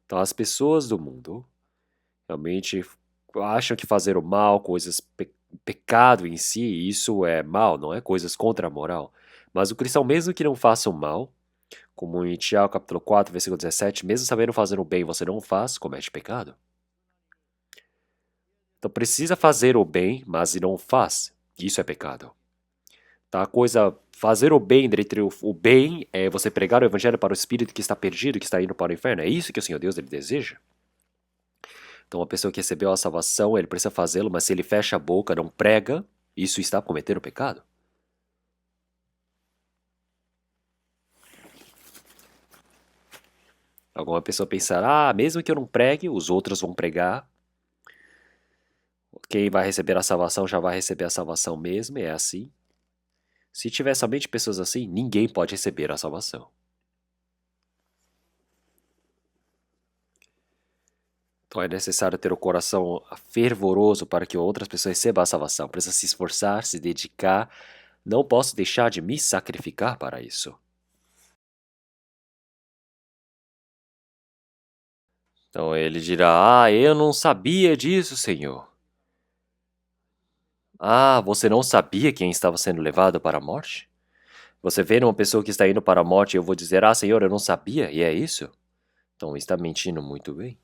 Então, as pessoas do mundo realmente acham que fazer o mal, coisas, pecado em si, isso é mal, não é coisas contra a moral. Mas o cristão, mesmo que não faça o mal, como em Tiago capítulo 4, versículo 17, mesmo sabendo fazer o bem, você não faz, comete pecado. Então precisa fazer o bem, mas não faz. Isso é pecado. Tá? A coisa, fazer o bem, o bem é você pregar o evangelho para o espírito que está perdido, que está indo para o inferno. É isso que o Senhor Deus ele deseja. Então a pessoa que recebeu a salvação, ele precisa fazê-lo, mas se ele fecha a boca, não prega, isso está cometendo pecado. Alguma pessoa pensará, mesmo que eu não pregue, os outros vão pregar. Quem vai receber a salvação já vai receber a salvação mesmo, é assim. Se tiver somente pessoas assim, ninguém pode receber a salvação. Então é necessário ter o coração fervoroso para que outras pessoas recebam a salvação. Precisa se esforçar, se dedicar. Não posso deixar de me sacrificar para isso. Então ele dirá: Ah, eu não sabia disso, Senhor. Ah, você não sabia quem estava sendo levado para a morte? Você vê uma pessoa que está indo para a morte e eu vou dizer: Ah, Senhor, eu não sabia, e é isso? Então está mentindo muito bem.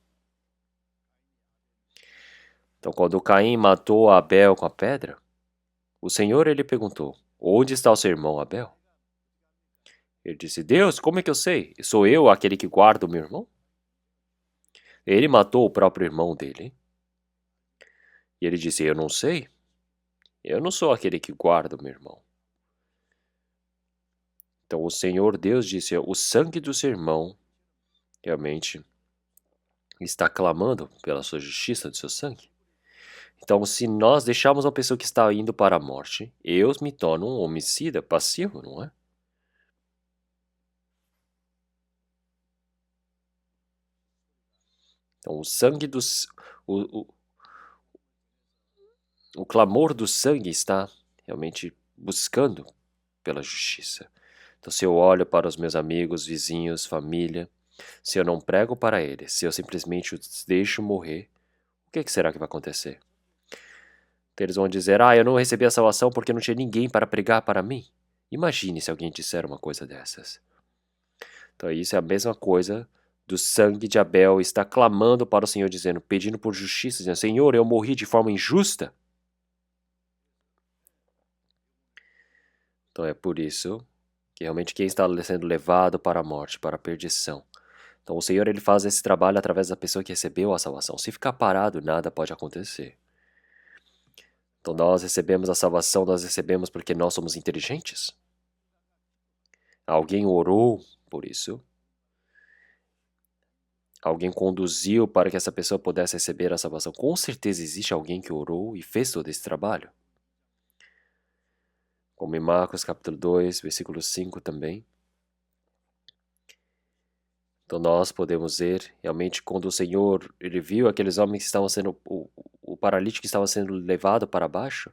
Então quando Caim matou Abel com a pedra, o Senhor ele perguntou: Onde está o seu irmão Abel? Ele disse: Deus, como é que eu sei? Sou eu aquele que guarda o meu irmão? Ele matou o próprio irmão dele. E ele disse: Eu não sei. Eu não sou aquele que guarda o meu irmão. Então o Senhor Deus disse: O sangue do seu irmão realmente está clamando pela sua justiça, do seu sangue. Então, se nós deixarmos uma pessoa que está indo para a morte, eu me torno um homicida passivo, não é? Então, o sangue dos. O clamor do sangue está realmente buscando pela justiça. Então, se eu olho para os meus amigos, vizinhos, família, se eu não prego para eles, se eu simplesmente os deixo morrer, o que será que vai acontecer? Então, eles vão dizer: Ah, eu não recebi a salvação porque não tinha ninguém para pregar para mim. Imagine se alguém disser uma coisa dessas. Então, isso é a mesma coisa do sangue de Abel está clamando para o Senhor, dizendo, pedindo por justiça, dizendo: Senhor, eu morri de forma injusta. Então, é por isso que realmente quem está sendo levado para a morte, para a perdição. Então, o Senhor ele faz esse trabalho através da pessoa que recebeu a salvação. Se ficar parado, nada pode acontecer. Então, nós recebemos a salvação, nós recebemos porque nós somos inteligentes? Alguém orou por isso? Alguém conduziu para que essa pessoa pudesse receber a salvação? Com certeza existe alguém que orou e fez todo esse trabalho. Como em Marcos capítulo 2, versículo 5 também. Então nós podemos ver, realmente, quando o Senhor ele viu aqueles homens que estavam sendo, o paralítico que estava sendo levado para baixo,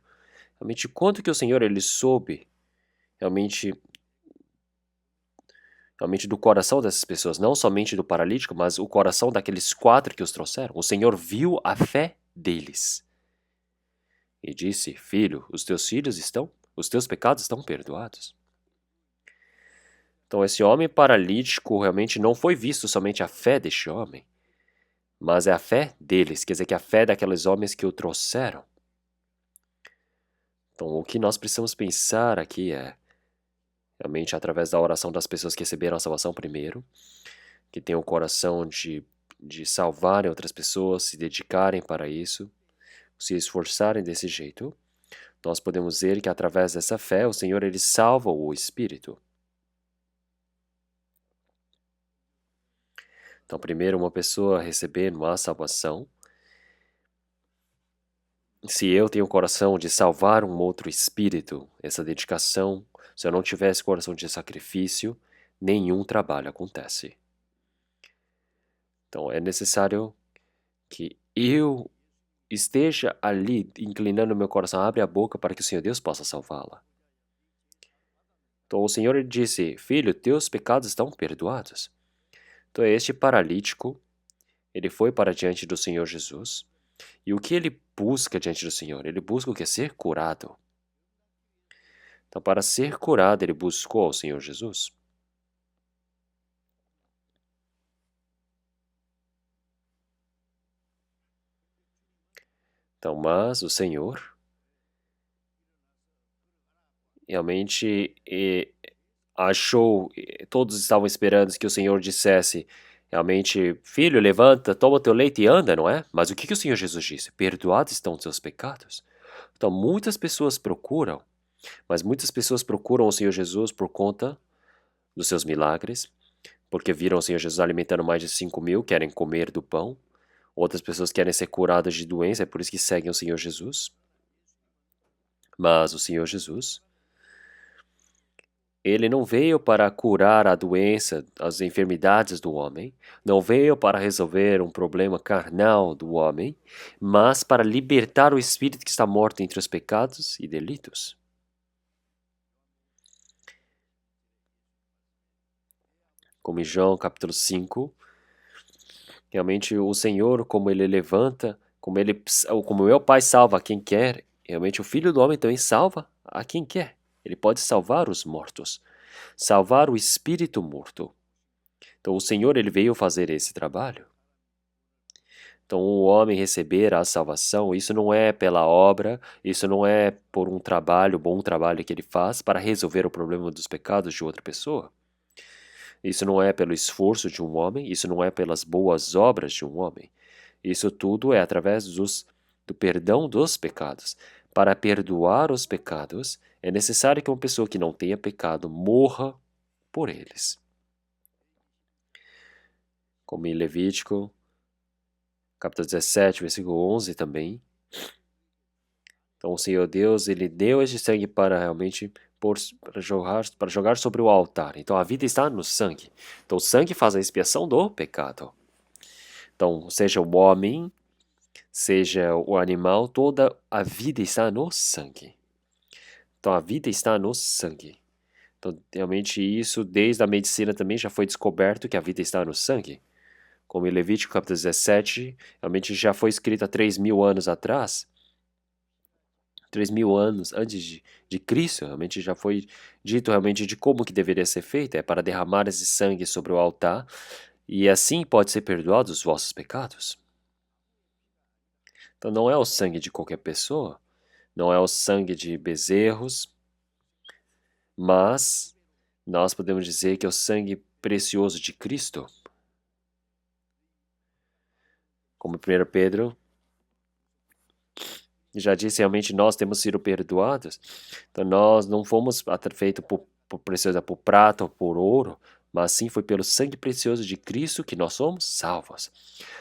realmente quanto que o Senhor ele soube, realmente, realmente do coração dessas pessoas, não somente do paralítico, mas o coração daqueles 4 que os trouxeram. O Senhor viu a fé deles e disse: Filho, os teus pecados estão perdoados. Então esse homem paralítico realmente não foi visto somente a fé deste homem, mas é a fé deles, quer dizer que a fé daqueles homens que o trouxeram. Então o que nós precisamos pensar aqui é, realmente através da oração das pessoas que receberam a salvação primeiro, que têm o coração de salvarem outras pessoas, se dedicarem para isso, se esforçarem desse jeito, nós podemos ver que através dessa fé o Senhor ele salva o espírito. Então primeiro uma pessoa recebendo a salvação, se eu tenho o coração de salvar um outro espírito, essa dedicação, se eu não tivesse coração de sacrifício, nenhum trabalho acontece. Então é necessário que eu esteja ali inclinando meu coração, abre a boca para que o Senhor Deus possa salvá-la. Então o Senhor ele disse: Filho, teus pecados estão perdoados. Então este paralítico, ele foi para diante do Senhor Jesus. E o que ele busca diante do Senhor? Ele busca o que? Ser curado. Então, para ser curado, ele buscou ao Senhor Jesus. Então, mas o Senhor realmente achou, todos estavam esperando que o Senhor dissesse realmente, filho, levanta, toma teu leite e anda, não é? Mas o que o Senhor Jesus disse? Perdoados estão os seus pecados. Então, muitas pessoas procuram, mas muitas pessoas procuram o Senhor Jesus por conta dos seus milagres, porque viram o Senhor Jesus alimentando mais de 5.000, querem comer do pão. Outras pessoas querem ser curadas de doença, é por isso que seguem o Senhor Jesus. Mas o Senhor Jesus, ele não veio para curar a doença, as enfermidades do homem, não veio para resolver um problema carnal do homem, mas para libertar o espírito que está morto entre os pecados e delitos. Como em João capítulo 5, realmente o Senhor, como ele levanta, como meu Pai salva a quem quer, realmente o Filho do Homem também salva a quem quer. Ele pode salvar os mortos, salvar o espírito morto. Então o Senhor, ele veio fazer esse trabalho. Então o homem receber a salvação, isso não é pela obra, isso não é por um trabalho, bom trabalho que ele faz para resolver o problema dos pecados de outra pessoa. Isso não é pelo esforço de um homem, isso não é pelas boas obras de um homem. Isso tudo é através do perdão dos pecados. Para perdoar os pecados, é necessário que uma pessoa que não tenha pecado morra por eles. Como em Levítico, capítulo 17, versículo 11 também. Então o Senhor Deus, ele deu esse sangue para realmente para jogar sobre o altar. Então a vida está no sangue. Então o sangue faz a expiação do pecado. Então, seja o homem, seja o animal, toda a vida está no sangue. Então a vida está no sangue. Então realmente isso, desde a medicina também já foi descoberto que a vida está no sangue. Como em Levítico capítulo 17, realmente já foi escrito há 3.000 anos atrás. 3.000 anos antes de Cristo, realmente já foi dito realmente de como que deveria ser feito, é para derramar esse sangue sobre o altar, e assim pode ser perdoados os vossos pecados. Então não é o sangue de qualquer pessoa, não é o sangue de bezerros, mas nós podemos dizer que é o sangue precioso de Cristo. Como 1 Pedro já disse, realmente nós temos sido perdoados. Então nós não fomos feitos por preciosa, por prata ou por ouro, mas sim foi pelo sangue precioso de Cristo que nós somos salvos.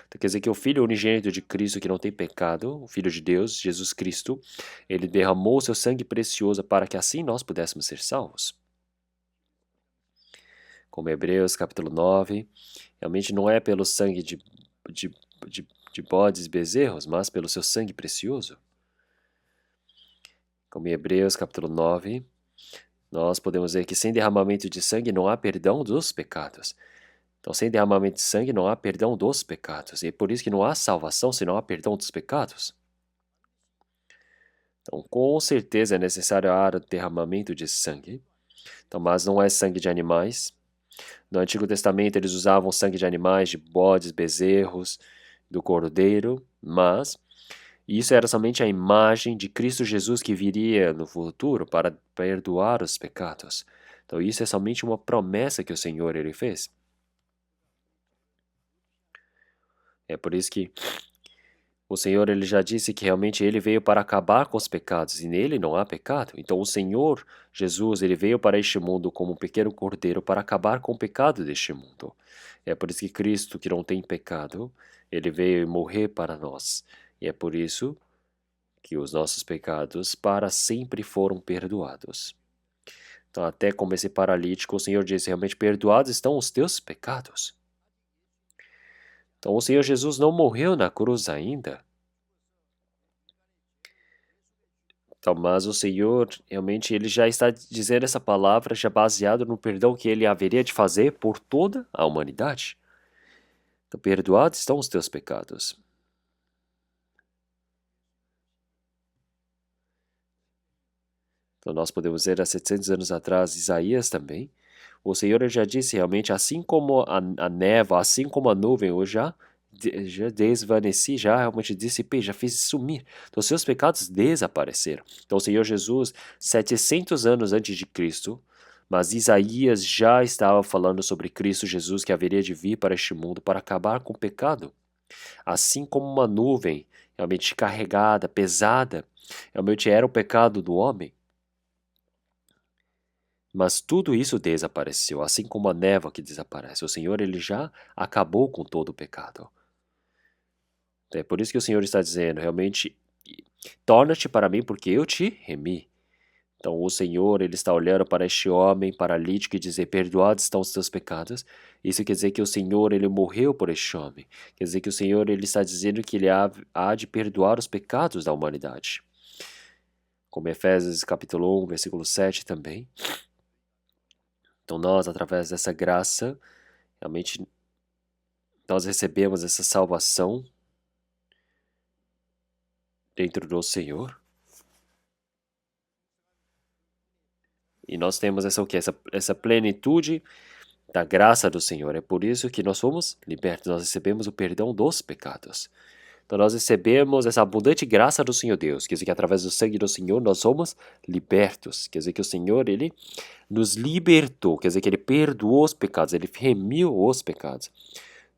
Então quer dizer que o Filho unigênito de Cristo que não tem pecado, o Filho de Deus, Jesus Cristo, ele derramou o seu sangue precioso para que assim nós pudéssemos ser salvos. Como Hebreus capítulo 9, realmente não é pelo sangue de, de bodes e bezerros, mas pelo seu sangue precioso. Como em Hebreus capítulo 9, nós podemos ver que sem derramamento de sangue não há perdão dos pecados. Então, sem derramamento de sangue não há perdão dos pecados. E é por isso que não há salvação se não há perdão dos pecados. Então, com certeza é necessário o derramamento de sangue. Então, mas não é sangue de animais. No Antigo Testamento eles usavam sangue de animais, de bodes, bezerros, do cordeiro, mas isso era somente a imagem de Cristo Jesus que viria no futuro para perdoar os pecados. Então isso é somente uma promessa que o Senhor ele fez. É por isso que o Senhor ele já disse que realmente ele veio para acabar com os pecados e nele não há pecado. Então o Senhor Jesus ele veio para este mundo como um pequeno cordeiro para acabar com o pecado deste mundo. É por isso que Cristo, que não tem pecado, ele veio morrer para nós. E é por isso que os nossos pecados para sempre foram perdoados. Então, até como esse paralítico, o Senhor disse, realmente perdoados estão os teus pecados. Então, o Senhor Jesus não morreu na cruz ainda. Então, mas o Senhor, realmente, ele já está dizendo essa palavra, já baseado no perdão que ele haveria de fazer por toda a humanidade. Então, perdoados estão os teus pecados. Então, nós podemos ver há 700 anos atrás, Isaías também. O Senhor já disse realmente, assim como a névoa, assim como a nuvem, eu já já desvaneci, já realmente dissipei, já fiz sumir. Então, seus pecados desapareceram. Então, o Senhor Jesus, 700 anos antes de Cristo, mas Isaías já estava falando sobre Cristo Jesus que haveria de vir para este mundo para acabar com o pecado. Assim como uma nuvem realmente carregada, pesada, realmente era o pecado do homem. Mas tudo isso desapareceu, assim como a névoa que desaparece. O Senhor ele já acabou com todo o pecado. É por isso que o Senhor está dizendo, realmente, torna-te para mim porque eu te remi. Então o Senhor ele está olhando para este homem paralítico e dizer, perdoados estão os teus pecados. Isso quer dizer que o Senhor ele morreu por este homem. Quer dizer que o Senhor ele está dizendo que ele há de perdoar os pecados da humanidade. Como Efésios capítulo 1, versículo 7 também. Então nós, através dessa graça, realmente nós recebemos essa salvação dentro do Senhor. E nós temos essa o quê? Essa plenitude da graça do Senhor. É por isso que nós somos libertos. Nós recebemos o perdão dos pecados. Então nós recebemos essa abundante graça do Senhor Deus. Quer dizer que através do sangue do Senhor nós somos libertos. Quer dizer que o Senhor, Ele nos libertou. Quer dizer que Ele perdoou os pecados. Ele remiu os pecados.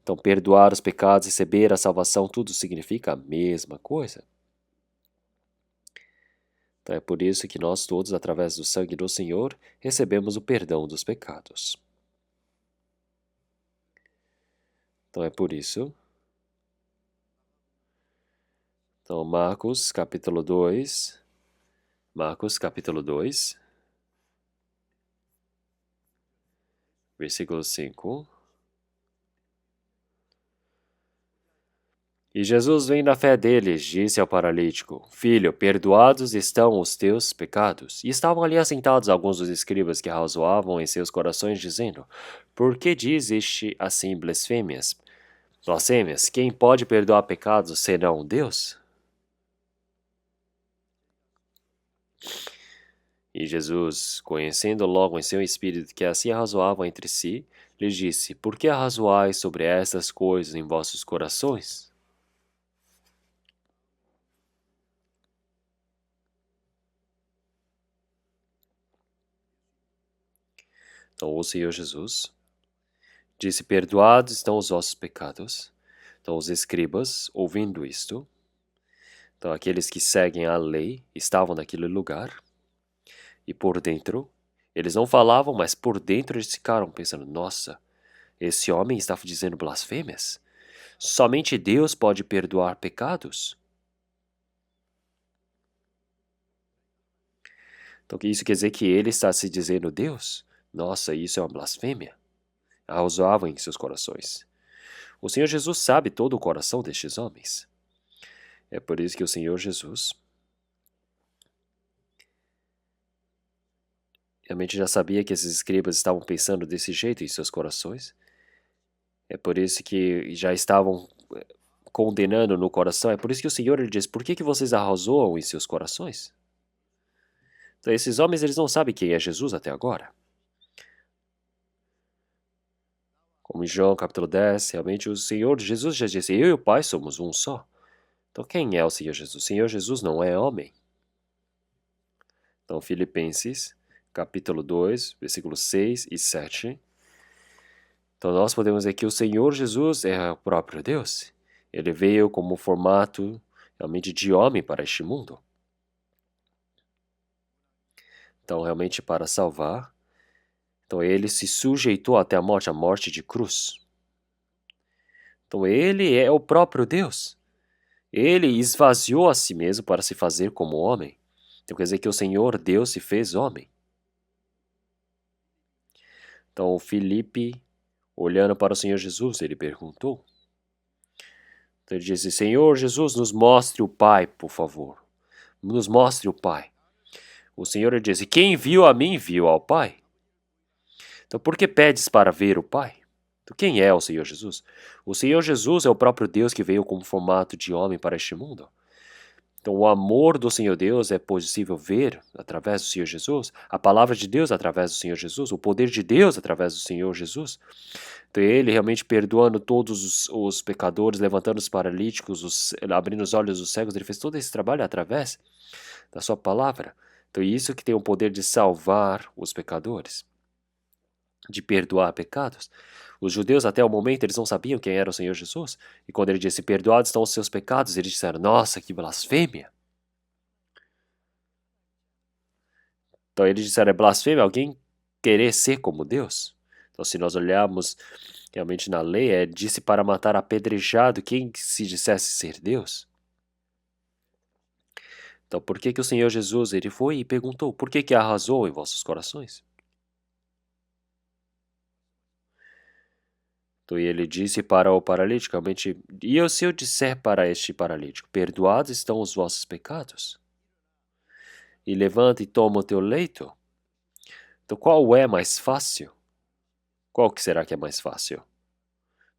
Então perdoar os pecados, receber a salvação, tudo significa a mesma coisa. Então é por isso que nós todos, através do sangue do Senhor, recebemos o perdão dos pecados. Então é por isso. Então Marcos capítulo 2, versículo 5. E Jesus, vendo a fé deles, disse ao paralítico, Filho, perdoados estão os teus pecados. E estavam ali assentados alguns dos escribas que razoavam em seus corações, dizendo, Por que diz este assim blasfêmias? Blasfêmias, quem pode perdoar pecados senão Deus? E Jesus, conhecendo logo em seu espírito que assim arrazoavam entre si, lhes disse, Por que arrazoais sobre estas coisas em vossos corações? Então, o Senhor Jesus disse, perdoados estão os vossos pecados. Então, os escribas, ouvindo isto, então aqueles que seguem a lei, estavam naquele lugar, e por dentro, eles não falavam, mas por dentro eles ficaram pensando, nossa, esse homem está dizendo blasfêmias? Somente Deus pode perdoar pecados? Então, isso quer dizer que ele está se dizendo Deus? Nossa, isso é uma blasfêmia. Arrazoavam em seus corações. O Senhor Jesus sabe todo o coração destes homens. É por isso que o Senhor Jesus realmente já sabia que esses escribas estavam pensando desse jeito em seus corações. É por isso que já estavam condenando no coração. É por isso que o Senhor ele diz, por que vocês arrazoam em seus corações? Então, esses homens eles não sabem quem é Jesus até agora. Como em João capítulo 10, realmente o Senhor Jesus já disse, eu e o Pai somos um só. Então quem é o Senhor Jesus? O Senhor Jesus não é homem. Então Filipenses capítulo 2, versículos 6 e 7. Então nós podemos dizer que o Senhor Jesus é o próprio Deus. Ele veio como formato realmente de homem para este mundo. Então realmente para salvar. Então ele se sujeitou até a morte de cruz. Então ele é o próprio Deus. Ele esvaziou a si mesmo para se fazer como homem. Então quer dizer que o Senhor Deus se fez homem. Então Filipe, olhando para o Senhor Jesus, ele perguntou. Então ele disse, Senhor Jesus, nos mostre o Pai, por favor. Nos mostre o Pai. O Senhor lhe disse, quem viu a mim, viu ao Pai. Então por que pedes para ver o Pai? Então, quem é o Senhor Jesus? O Senhor Jesus é o próprio Deus que veio como formato de homem para este mundo. Então, o amor do Senhor Deus é possível ver através do Senhor Jesus, a palavra de Deus através do Senhor Jesus, o poder de Deus através do Senhor Jesus. Então, ele realmente perdoando todos os pecadores, levantando os paralíticos, abrindo os olhos dos cegos, ele fez todo esse trabalho através da sua palavra. Então, isso que tem o poder de salvar os pecadores, de perdoar pecados. Os judeus, até o momento, eles não sabiam quem era o Senhor Jesus. E quando ele disse, perdoados estão os seus pecados, eles disseram, nossa, que blasfêmia. Então eles disseram, é blasfêmia alguém querer ser como Deus? Então se nós olharmos realmente na lei, disse para matar apedrejado quem se dissesse ser Deus. Então por que o Senhor Jesus, ele foi e perguntou, por que arrasou em vossos corações? Então ele disse para o paralítico, realmente, e se eu disser para este paralítico, perdoados estão os vossos pecados? E levanta e toma o teu leito? Então qual é mais fácil? Qual que será que é mais fácil?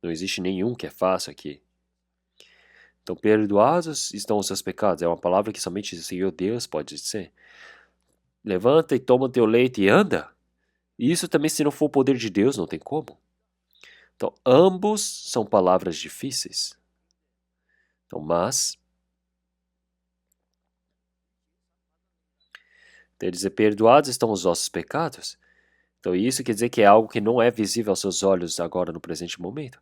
Não existe nenhum que é fácil aqui. Então, perdoados estão os seus pecados. É uma palavra que somente o Senhor Deus pode dizer. Levanta e toma o teu leito e anda. E isso também, se não for o poder de Deus, não tem como. Então, ambos são palavras difíceis. Então, mas, ele dizer, perdoados estão os vossos pecados. Então, isso quer dizer que é algo que não é visível aos seus olhos agora, no presente momento.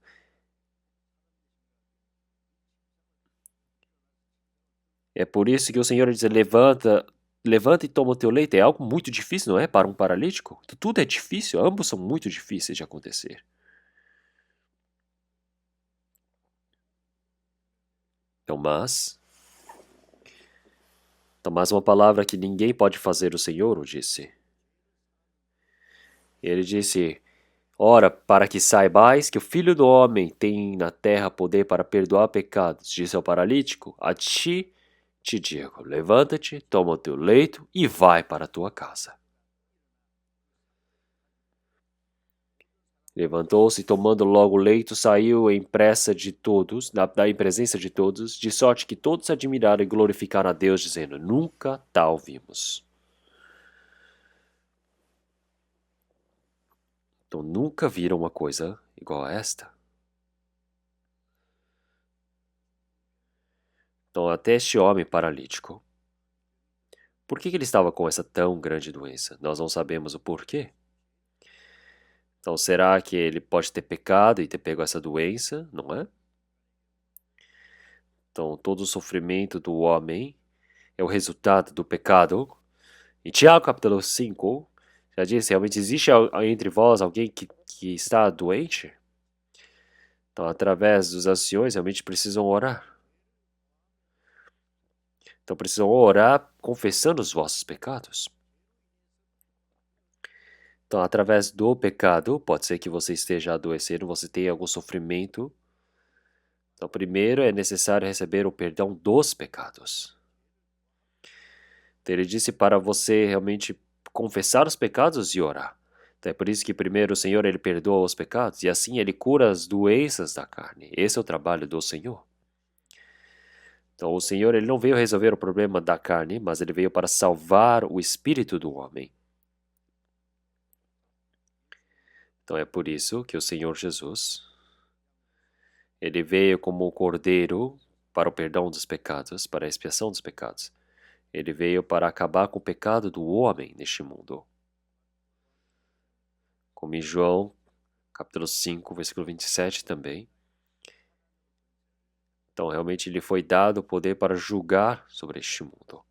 É por isso que o Senhor diz, levanta e toma o teu leito. É algo muito difícil, não é? Para um paralítico. Então, tudo é difícil, ambos são muito difíceis de acontecer. Então, mas uma palavra que ninguém pode fazer, o Senhor o disse. Ele disse, ora, para que saibais que o Filho do Homem tem na terra poder para perdoar pecados, disse ao paralítico, a ti te digo, levanta-te, toma o teu leito e vai para a tua casa. Levantou-se, tomando logo o leito, saiu em presença de todos, em presença de todos, de sorte que todos se admiraram e glorificaram a Deus, dizendo, nunca tal vimos. Então nunca viram uma coisa igual a esta. Então até este homem paralítico, por que ele estava com essa tão grande doença? Nós não sabemos o porquê. Então será que ele pode ter pecado e ter pego essa doença, não é? Então todo o sofrimento do homem é o resultado do pecado. Em Tiago capítulo 5, já disse, realmente existe entre vós alguém que está doente? Então através das ações realmente precisam orar. Então precisam orar confessando os vossos pecados. Então, através do pecado, pode ser que você esteja adoecendo, você tenha algum sofrimento. Então, primeiro é necessário receber o perdão dos pecados. Então, ele disse para você realmente confessar os pecados e orar. Então, é por isso que primeiro o Senhor ele perdoa os pecados e assim ele cura as doenças da carne. Esse é o trabalho do Senhor. Então, o Senhor ele não veio resolver o problema da carne, mas ele veio para salvar o espírito do homem. Então, é por isso que o Senhor Jesus ele veio como o cordeiro para o perdão dos pecados, para a expiação dos pecados. Ele veio para acabar com o pecado do homem neste mundo. Como em João, capítulo 5, versículo 27 também. Então, realmente, lhe foi dado o poder para julgar sobre este mundo.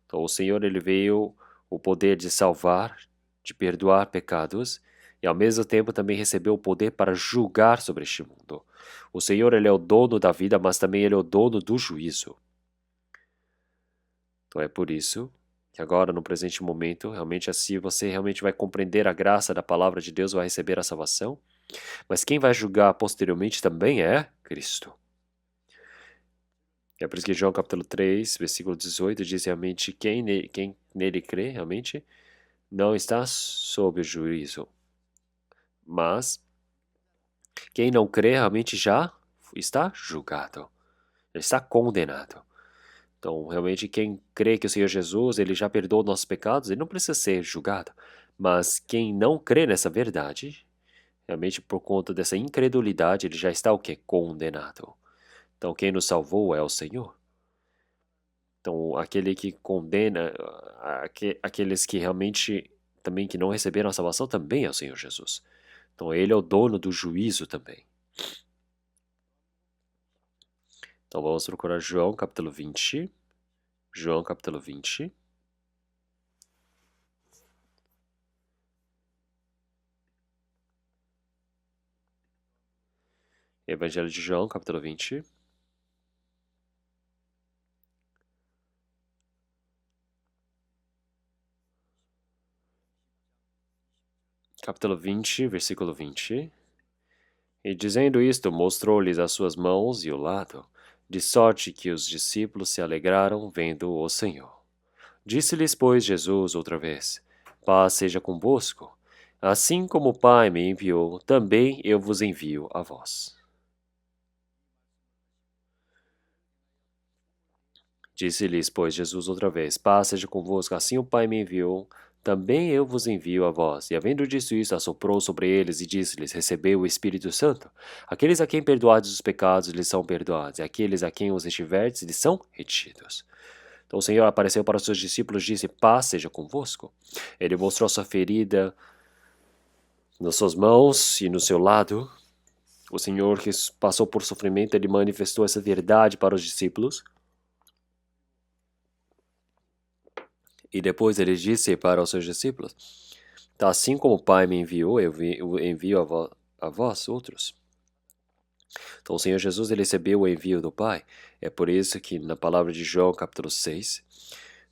Então, o Senhor, ele veio o poder de salvar, de perdoar pecados, e ao mesmo tempo também recebeu o poder para julgar sobre este mundo. O Senhor, ele é o dono da vida, mas também ele é o dono do juízo. Então é por isso que agora, no presente momento, realmente assim você realmente vai compreender a graça da palavra de Deus, vai receber a salvação. Mas quem vai julgar posteriormente também é Cristo. É por isso que João capítulo 3, versículo 18 diz realmente quem nele crê, realmente, não está sob o juízo. Mas quem não crê realmente já está julgado, já está condenado. Então, realmente, quem crê que o Senhor Jesus, ele já perdoou nossos pecados, ele não precisa ser julgado. Mas quem não crê nessa verdade, realmente por conta dessa incredulidade, ele já está o quê? Condenado. Então, quem nos salvou é o Senhor. Então, aquele que condena, aqueles que realmente também que não receberam a salvação, também é o Senhor Jesus. Então, ele é o dono do juízo também. Então, vamos procurar João capítulo 20. João capítulo 20. Evangelho de João, capítulo 20. Capítulo 20, versículo 20. E dizendo isto, mostrou-lhes as suas mãos e o lado, de sorte que os discípulos se alegraram vendo o Senhor. Disse-lhes, pois, Jesus outra vez: Paz seja convosco. Assim como o Pai me enviou, também eu vos envio a vós. Disse-lhes, pois, Jesus outra vez: Paz seja convosco. Assim o Pai me enviou, também eu vos envio a vós. E havendo dito isso, assoprou sobre eles e disse-lhes: Recebei o Espírito Santo. Aqueles a quem perdoardes os pecados, lhes são perdoados. E aqueles a quem os retiverdes, lhes são retidos. Então o Senhor apareceu para os seus discípulos e disse: Paz seja convosco. Ele mostrou sua ferida nas suas mãos e no seu lado. O Senhor que passou por sofrimento, ele manifestou essa verdade para os discípulos. E depois ele disse para os seus discípulos: Tá, assim como o Pai me enviou, eu envio a vós outros. Então o Senhor Jesus ele recebeu o envio do Pai. É por isso que na palavra de João, capítulo 6,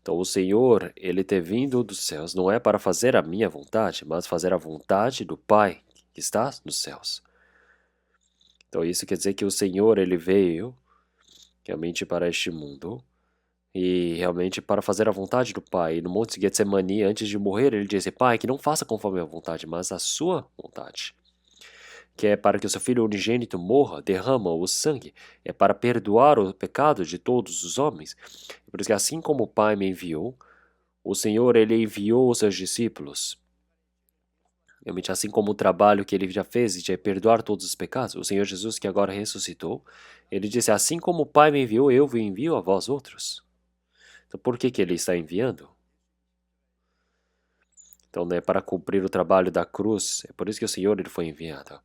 então o Senhor, ele ter vindo dos céus, não é para fazer a minha vontade, mas fazer a vontade do Pai que está nos céus. Então isso quer dizer que o Senhor, ele veio realmente para este mundo e realmente para fazer a vontade do Pai. E no Monte Getsemani, antes de morrer, ele disse: Pai, que não faça conforme a vontade, mas a sua vontade. Que é para que o seu Filho unigênito morra, derrama o sangue, é para perdoar o pecado de todos os homens. Por isso que assim como o Pai me enviou, o Senhor, ele enviou os seus discípulos. Realmente, assim como o trabalho que ele já fez de perdoar todos os pecados, o Senhor Jesus, que agora ressuscitou, ele disse: Assim como o Pai me enviou, eu vos envio a vós outros. Então, por que ele está enviando? Então, né, para cumprir o trabalho da cruz, é por isso que o Senhor ele foi enviado.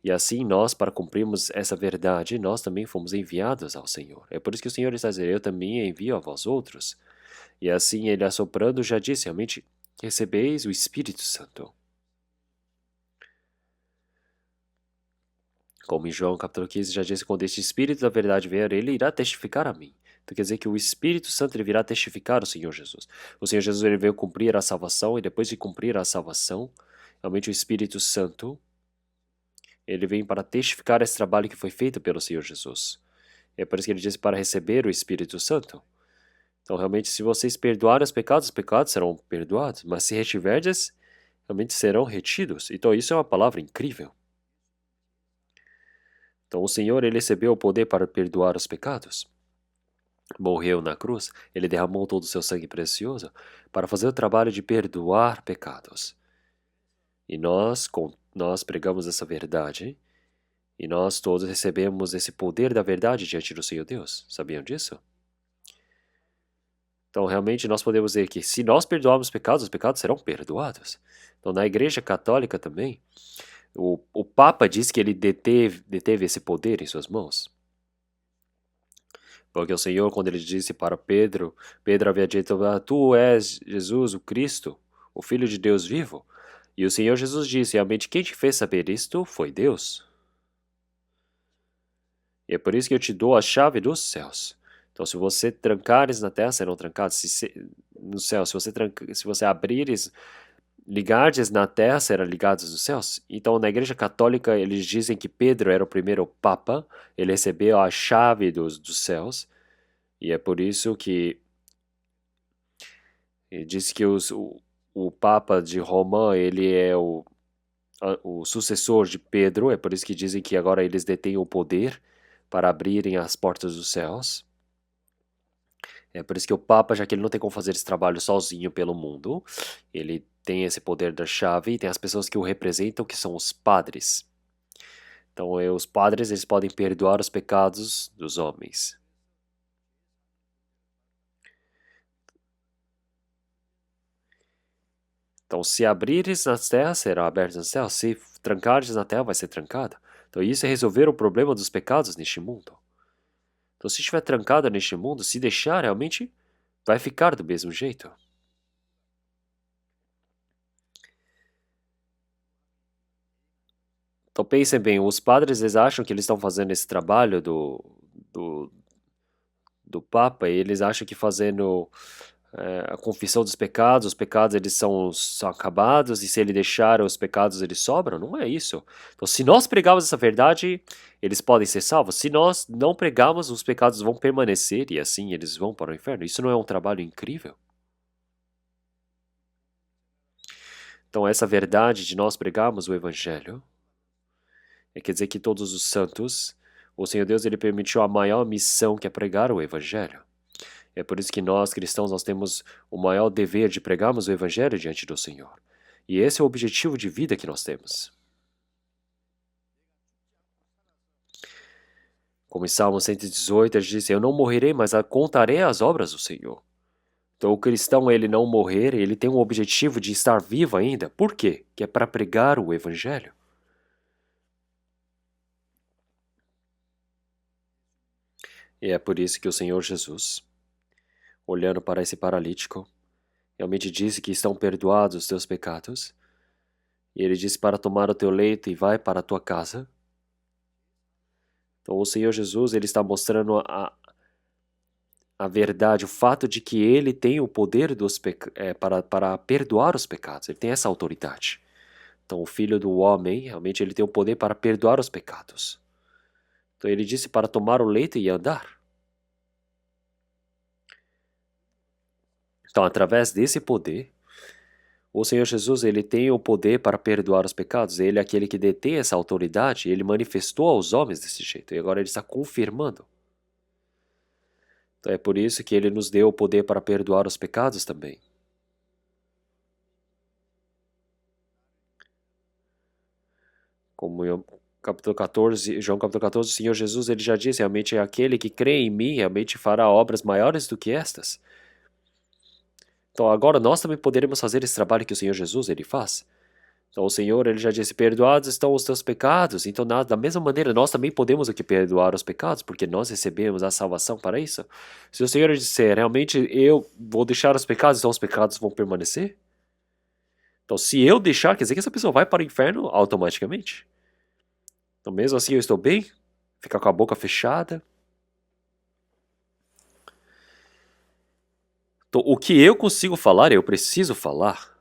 E assim nós, para cumprirmos essa verdade, nós também fomos enviados ao Senhor. É por isso que o Senhor está dizendo: Eu também envio a vós outros. E assim ele assoprando já disse: Realmente recebeis o Espírito Santo. Como em João capítulo 15 já disse: Quando este Espírito da verdade vier, ele irá testificar a mim. Então quer dizer que o Espírito Santo ele virá testificar o Senhor Jesus. O Senhor Jesus ele veio cumprir a salvação, e depois de cumprir a salvação, realmente o Espírito Santo ele vem para testificar esse trabalho que foi feito pelo Senhor Jesus. É por isso que ele diz para receber o Espírito Santo. Então, realmente, se vocês perdoarem os pecados serão perdoados. Mas se retiverdes, realmente serão retidos. Então, isso é uma palavra incrível. Então, o Senhor, ele recebeu o poder para perdoar os pecados. Morreu na cruz, ele derramou todo o seu sangue precioso para fazer o trabalho de perdoar pecados. E nós pregamos essa verdade. E nós todos recebemos esse poder da verdade diante do Senhor Deus. Sabiam disso? Então, realmente, nós podemos dizer que se nós perdoarmos os pecados serão perdoados. Então, na Igreja Católica também, o Papa diz que ele deteve esse poder em suas mãos. Porque o Senhor, quando ele disse para Pedro, Pedro havia dito: Tu és Jesus, o Cristo, o Filho de Deus vivo. E o Senhor Jesus disse: Realmente, quem te fez saber isto foi Deus. E é por isso que eu te dou a chave dos céus. Então, se você trancares na terra, serão trancados no céu. Se você abrires, ligardes na terra, serão ligados nos céus. Então, na Igreja Católica, eles dizem que Pedro era o primeiro Papa, ele recebeu a chave dos céus, e é por isso que ele diz que o Papa de Roma, ele é o sucessor de Pedro, é por isso que dizem que agora eles detêm o poder para abrirem as portas dos céus. É por isso que o Papa, já que ele não tem como fazer esse trabalho sozinho pelo mundo, ele tem esse poder da chave e tem as pessoas que o representam, que são os padres. Então, os padres, eles podem perdoar os pecados dos homens. Então, se abrires nas terras, serão abertas nas terras. Se trancares na terra, vai ser trancada. Então, isso é resolver o problema dos pecados neste mundo. Então, se estiver trancado neste mundo, se deixar, realmente vai ficar do mesmo jeito. Então, pensem bem, os padres, eles acham que eles estão fazendo esse trabalho do, do Papa, e eles acham que fazendo a confissão dos pecados, os pecados eles são acabados, e se ele deixar os pecados eles sobram, não é isso. Então, se nós pregarmos essa verdade, eles podem ser salvos. Se nós não pregarmos, os pecados vão permanecer, e assim eles vão para o inferno. Isso não é um trabalho incrível? Então, essa verdade de nós pregarmos o Evangelho, quer dizer que todos os santos, o Senhor Deus, ele permitiu a maior missão que é pregar o Evangelho. É por isso que nós, cristãos, nós temos o maior dever de pregarmos o Evangelho diante do Senhor. E esse é o objetivo de vida que nós temos. Como em Salmo 118, ele diz, eu não morrerei, mas contarei as obras do Senhor. Então o cristão, ele não morrer, ele tem um objetivo de estar vivo ainda. Por quê? Que é para pregar o Evangelho. E é por isso que o Senhor Jesus, olhando para esse paralítico, realmente disse que estão perdoados os teus pecados. E ele disse para tomar o teu leito e vai para a tua casa. Então o Senhor Jesus, ele está mostrando a verdade, o fato de que ele tem o poder para perdoar os pecados. Ele tem essa autoridade. Então o Filho do Homem, realmente, ele tem o poder para perdoar os pecados. Então ele disse para tomar o leito e andar. Então, através desse poder, o Senhor Jesus, ele tem o poder para perdoar os pecados. Ele é aquele que detém essa autoridade. Ele manifestou aos homens desse jeito. E agora ele está confirmando. Então é por isso que ele nos deu o poder para perdoar os pecados também. Como em capítulo 14, João capítulo 14, o Senhor Jesus, ele já disse, realmente é aquele que crê em mim, realmente fará obras maiores do que estas. Então agora nós também poderemos fazer esse trabalho que o Senhor Jesus, ele faz. Então o Senhor, ele já disse, perdoados estão os teus pecados. Então da mesma maneira, nós também podemos aqui perdoar os pecados, porque nós recebemos a salvação para isso. Se o Senhor disser, realmente eu vou deixar os pecados, então os pecados vão permanecer? Então se eu deixar, quer dizer que essa pessoa vai para o inferno automaticamente. Então mesmo assim eu estou bem? Ficar com a boca fechada? Então o que eu consigo falar, eu preciso falar.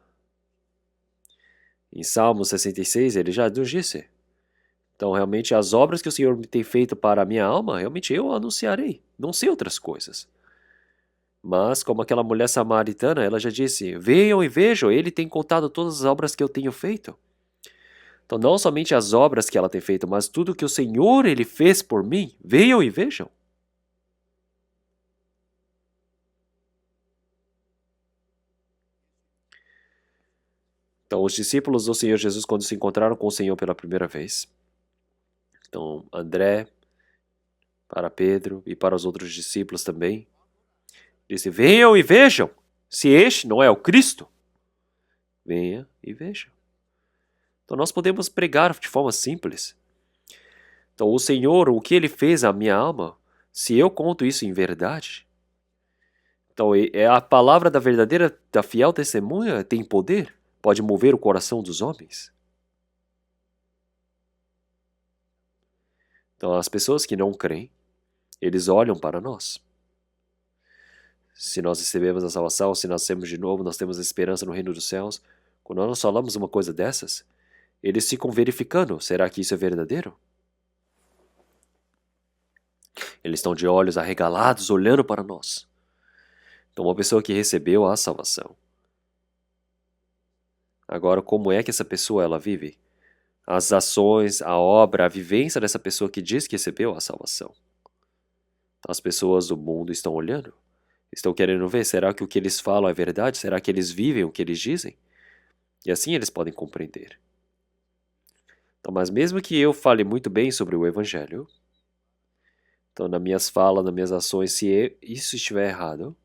Em Salmo 66, ele já nos disse. Então, realmente, as obras que o Senhor tem feito para a minha alma, realmente eu anunciarei. Não sei outras coisas. Mas, como aquela mulher samaritana, ela já disse, venham e vejam, ele tem contado todas as obras que eu tenho feito. Então, não somente as obras que ela tem feito, mas tudo que o Senhor ele fez por mim, venham e vejam. Então, os discípulos do Senhor Jesus, quando se encontraram com o Senhor pela primeira vez, então, André, para Pedro e para os outros discípulos também, disse, venham e vejam, se este não é o Cristo, venha e veja. Então nós podemos pregar de forma simples. Então o Senhor, o que Ele fez à minha alma, se eu conto isso em verdade, então é a palavra da verdadeira, da fiel testemunha tem poder, pode mover o coração dos homens. Então as pessoas que não creem, eles olham para nós. Se nós recebemos a salvação, se nós nascemos de novo, nós temos esperança no reino dos céus, quando nós falamos uma coisa dessas, eles ficam verificando, será que isso é verdadeiro? Eles estão de olhos arregalados, olhando para nós. Então, uma pessoa que recebeu a salvação. Agora, como é que essa pessoa ela vive? As ações, a obra, a vivência dessa pessoa que diz que recebeu a salvação. As pessoas do mundo estão olhando. Estão querendo ver, será que o que eles falam é verdade? Será que eles vivem o que eles dizem? E assim eles podem compreender. Então, mas mesmo que eu fale muito bem sobre o Evangelho, então nas minhas falas, nas minhas ações, se isso estiver errado,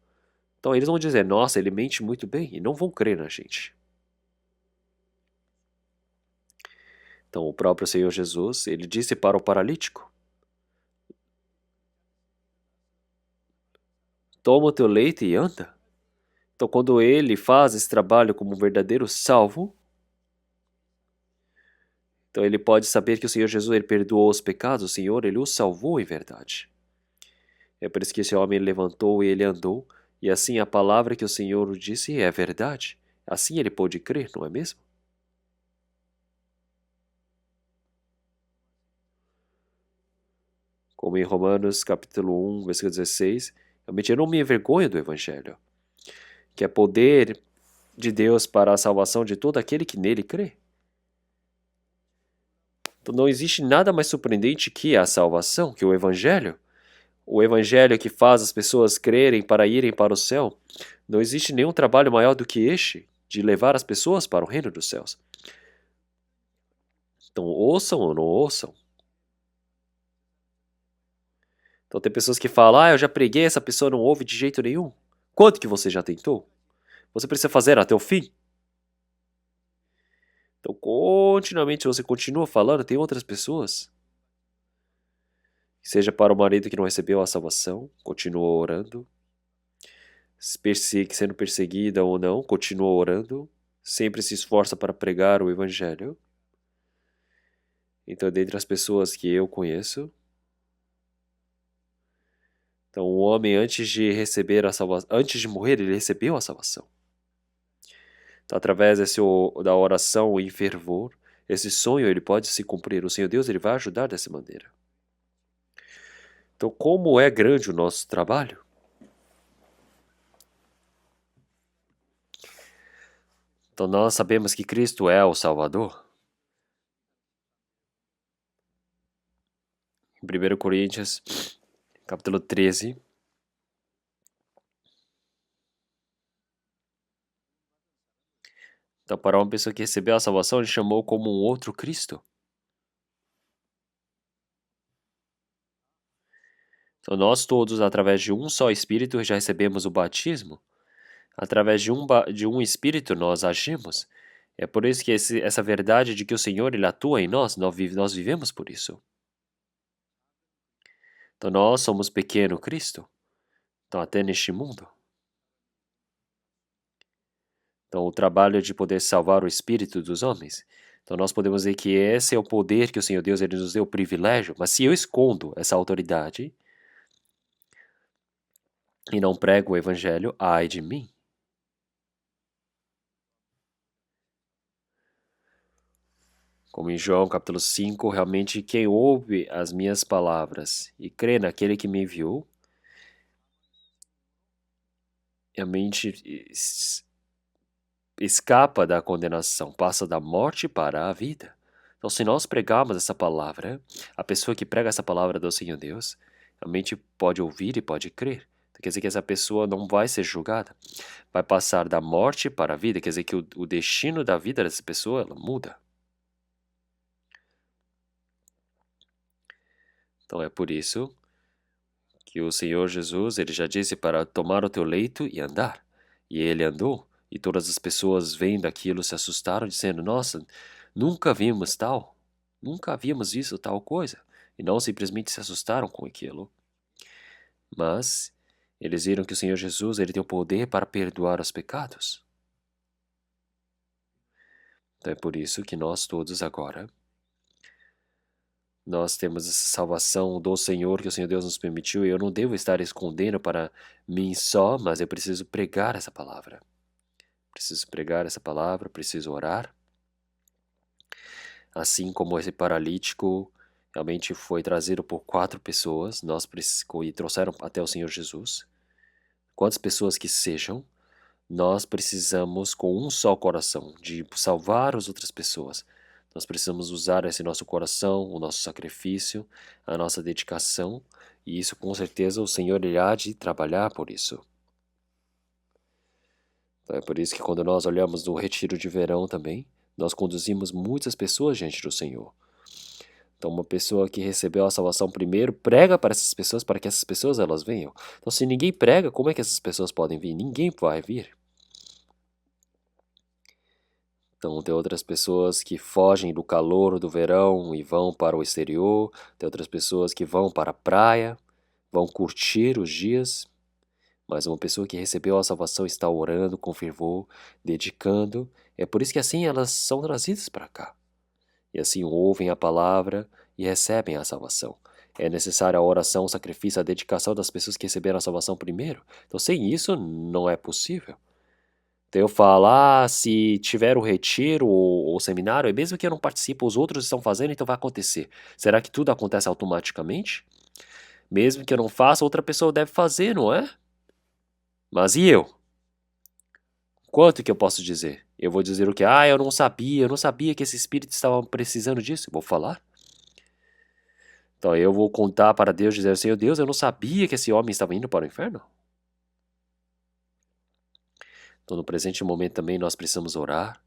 então eles vão dizer, nossa, ele mente muito bem, e não vão crer na gente. Então o próprio Senhor Jesus, ele disse para o paralítico, toma o teu leito e anda. Então quando ele faz esse trabalho como um verdadeiro salvo, então ele pode saber que o Senhor Jesus ele perdoou os pecados, o Senhor ele o salvou em verdade. É por isso que esse homem levantou e ele andou, e assim a palavra que o Senhor disse é verdade. Assim ele pôde crer, não é mesmo? Como em Romanos capítulo 1, versículo 16, realmente eu não me envergonho do Evangelho, que é poder de Deus para a salvação de todo aquele que nele crê. Então não existe nada mais surpreendente que a salvação, que o Evangelho. O Evangelho que faz as pessoas crerem para irem para o céu. Não existe nenhum trabalho maior do que este, de levar as pessoas para o reino dos céus. Então ouçam ou não ouçam. Então tem pessoas que falam, eu já preguei, essa pessoa não ouve de jeito nenhum. Quanto que você já tentou? Você precisa fazer até o fim. Então continuamente você continua falando, tem outras pessoas. Seja para o marido que não recebeu a salvação, continua orando. Sendo perseguida ou não, continua orando. Sempre se esforça para pregar o evangelho. Então, dentre as pessoas que eu conheço, então o homem antes de receber a salvação, antes de morrer, ele recebeu a salvação. Então, através da oração em fervor, esse sonho ele pode se cumprir. O Senhor Deus ele vai ajudar dessa maneira. Então, como é grande o nosso trabalho? Então, nós sabemos que Cristo é o Salvador. Em 1 Coríntios, capítulo 13, então, para uma pessoa que recebeu a salvação, ele chamou como um outro Cristo. Então, nós todos, através de um só Espírito, já recebemos o batismo. Através de um Espírito, nós agimos. É por isso que essa verdade de que o Senhor ele atua em nós, nós vivemos por isso. Então, nós somos pequeno Cristo. Então, até neste mundo. Então, o trabalho de poder salvar o espírito dos homens. Então, nós podemos dizer que esse é o poder que o Senhor Deus ele nos deu o privilégio. Mas se eu escondo essa autoridade e não prego o evangelho, ai de mim. Como em João capítulo 5, realmente quem ouve as minhas palavras e crê naquele que me enviou, realmente escapa da condenação, passa da morte para a vida. Então, se nós pregarmos essa palavra, a pessoa que prega essa palavra do Senhor Deus, realmente pode ouvir e pode crer. Então, quer dizer que essa pessoa não vai ser julgada, vai passar da morte para a vida, quer dizer que o destino da vida dessa pessoa ela muda. Então, é por isso que o Senhor Jesus ele já disse para tomar o teu leito e andar. E ele andou, e todas as pessoas vendo aquilo se assustaram, dizendo, nossa, nunca vimos tal, nunca havíamos visto tal coisa. E não simplesmente se assustaram com aquilo, mas eles viram que o Senhor Jesus ele tem o poder para perdoar os pecados. Então é por isso que nós todos agora, nós temos essa salvação do Senhor que o Senhor Deus nos permitiu e eu não devo estar escondendo para mim só, mas eu preciso pregar essa palavra. Preciso pregar essa palavra, preciso orar. Assim como esse paralítico realmente foi trazido por 4 pessoas, e trouxeram até o Senhor Jesus. Quantas pessoas que sejam, nós precisamos com um só coração de salvar as outras pessoas. Nós precisamos usar esse nosso coração, o nosso sacrifício, a nossa dedicação, e isso com certeza o Senhor irá de trabalhar por isso. Então, é por isso que quando nós olhamos no retiro de verão também, nós conduzimos muitas pessoas diante do Senhor. Então, uma pessoa que recebeu a salvação primeiro, prega para essas pessoas, para que essas pessoas elas venham. Então, se ninguém prega, como é que essas pessoas podem vir? Ninguém vai vir. Então, tem outras pessoas que fogem do calor do verão e vão para o exterior. Tem outras pessoas que vão para a praia, vão curtir os dias. Mas uma pessoa que recebeu a salvação está orando com fervor, dedicando. É por isso que assim elas são trazidas para cá. E assim ouvem a palavra e recebem a salvação. É necessária a oração, o sacrifício, a dedicação das pessoas que receberam a salvação primeiro. Então, sem isso, não é possível. Então, eu falo, se tiver o retiro ou o seminário, é mesmo que eu não participe, os outros estão fazendo, então vai acontecer. Será que tudo acontece automaticamente? Mesmo que eu não faça, outra pessoa deve fazer, não é? Mas e eu? Quanto que eu posso dizer? Eu vou dizer o quê? Eu não sabia que esse espírito estava precisando disso. Eu vou falar. Então eu vou contar para Deus, dizer, Senhor Deus, eu não sabia que esse homem estava indo para o inferno. Então no presente momento também nós precisamos orar,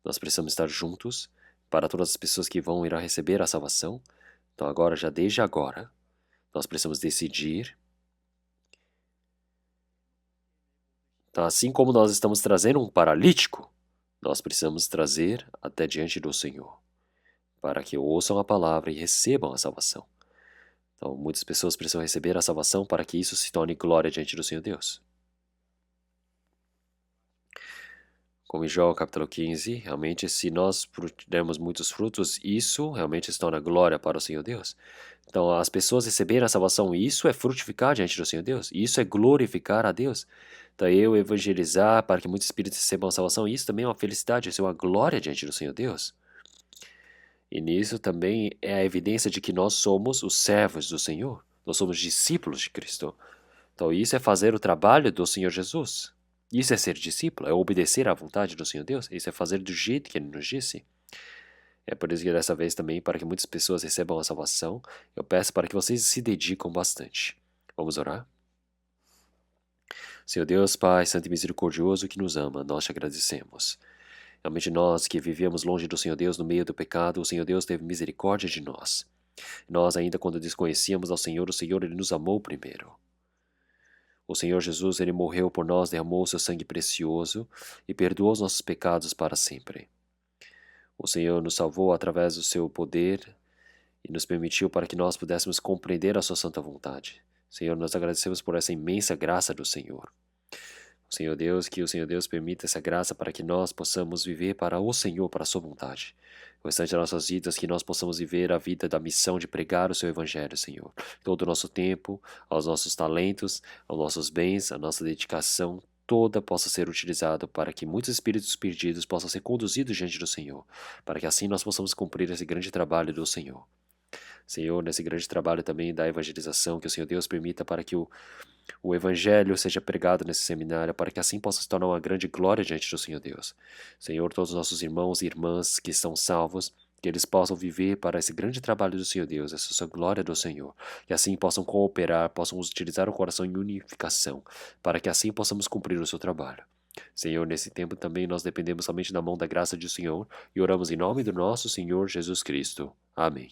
nós precisamos estar juntos para todas as pessoas que vão ir a receber a salvação. Então agora, já desde agora, nós precisamos decidir. Então assim como nós estamos trazendo um paralítico, nós precisamos trazer até diante do Senhor, para que ouçam a palavra e recebam a salvação. Então, muitas pessoas precisam receber a salvação para que isso se torne glória diante do Senhor Deus. Como em João capítulo 15, realmente se nós dermos muitos frutos, isso realmente se torna glória para o Senhor Deus. Então, as pessoas receberem a salvação, isso é frutificar diante do Senhor Deus, isso é glorificar a Deus. Então, eu evangelizar para que muitos espíritos recebam a salvação, isso também é uma felicidade, isso é uma glória diante do Senhor Deus. E nisso também é a evidência de que nós somos os servos do Senhor. Nós somos discípulos de Cristo. Então isso é fazer o trabalho do Senhor Jesus. Isso é ser discípulo, é obedecer à vontade do Senhor Deus. Isso é fazer do jeito que Ele nos disse. É por isso que dessa vez também, para que muitas pessoas recebam a salvação, eu peço para que vocês se dediquem bastante. Vamos orar? Senhor Deus, Pai, Santo e Misericordioso, que nos ama, nós te agradecemos. Realmente nós que vivíamos longe do Senhor Deus no meio do pecado, o Senhor Deus teve misericórdia de nós. Nós ainda quando desconhecíamos ao Senhor, o Senhor Ele nos amou primeiro. O Senhor Jesus, Ele morreu por nós, derramou o seu sangue precioso e perdoou os nossos pecados para sempre. O Senhor nos salvou através do seu poder e nos permitiu para que nós pudéssemos compreender a sua santa vontade. Senhor, nós agradecemos por essa imensa graça do Senhor. Senhor Deus, que o Senhor Deus permita essa graça para que nós possamos viver para o Senhor, para a sua vontade. O restante das nossas vidas, que nós possamos viver a vida da missão de pregar o seu Evangelho, Senhor. Todo o nosso tempo, aos nossos talentos, aos nossos bens, a nossa dedicação, toda possa ser utilizada para que muitos espíritos perdidos possam ser conduzidos diante do Senhor, para que assim nós possamos cumprir esse grande trabalho do Senhor. Senhor, nesse grande trabalho também da evangelização, que o Senhor Deus permita para que o Evangelho seja pregado nesse seminário, para que assim possa se tornar uma grande glória diante do Senhor Deus. Senhor, todos os nossos irmãos e irmãs que estão salvos, que eles possam viver para esse grande trabalho do Senhor Deus, essa sua glória do Senhor, que assim possam cooperar, possam utilizar o coração em unificação, para que assim possamos cumprir o seu trabalho. Senhor, nesse tempo também nós dependemos somente da mão da graça do Senhor e oramos em nome do nosso Senhor Jesus Cristo. Amém.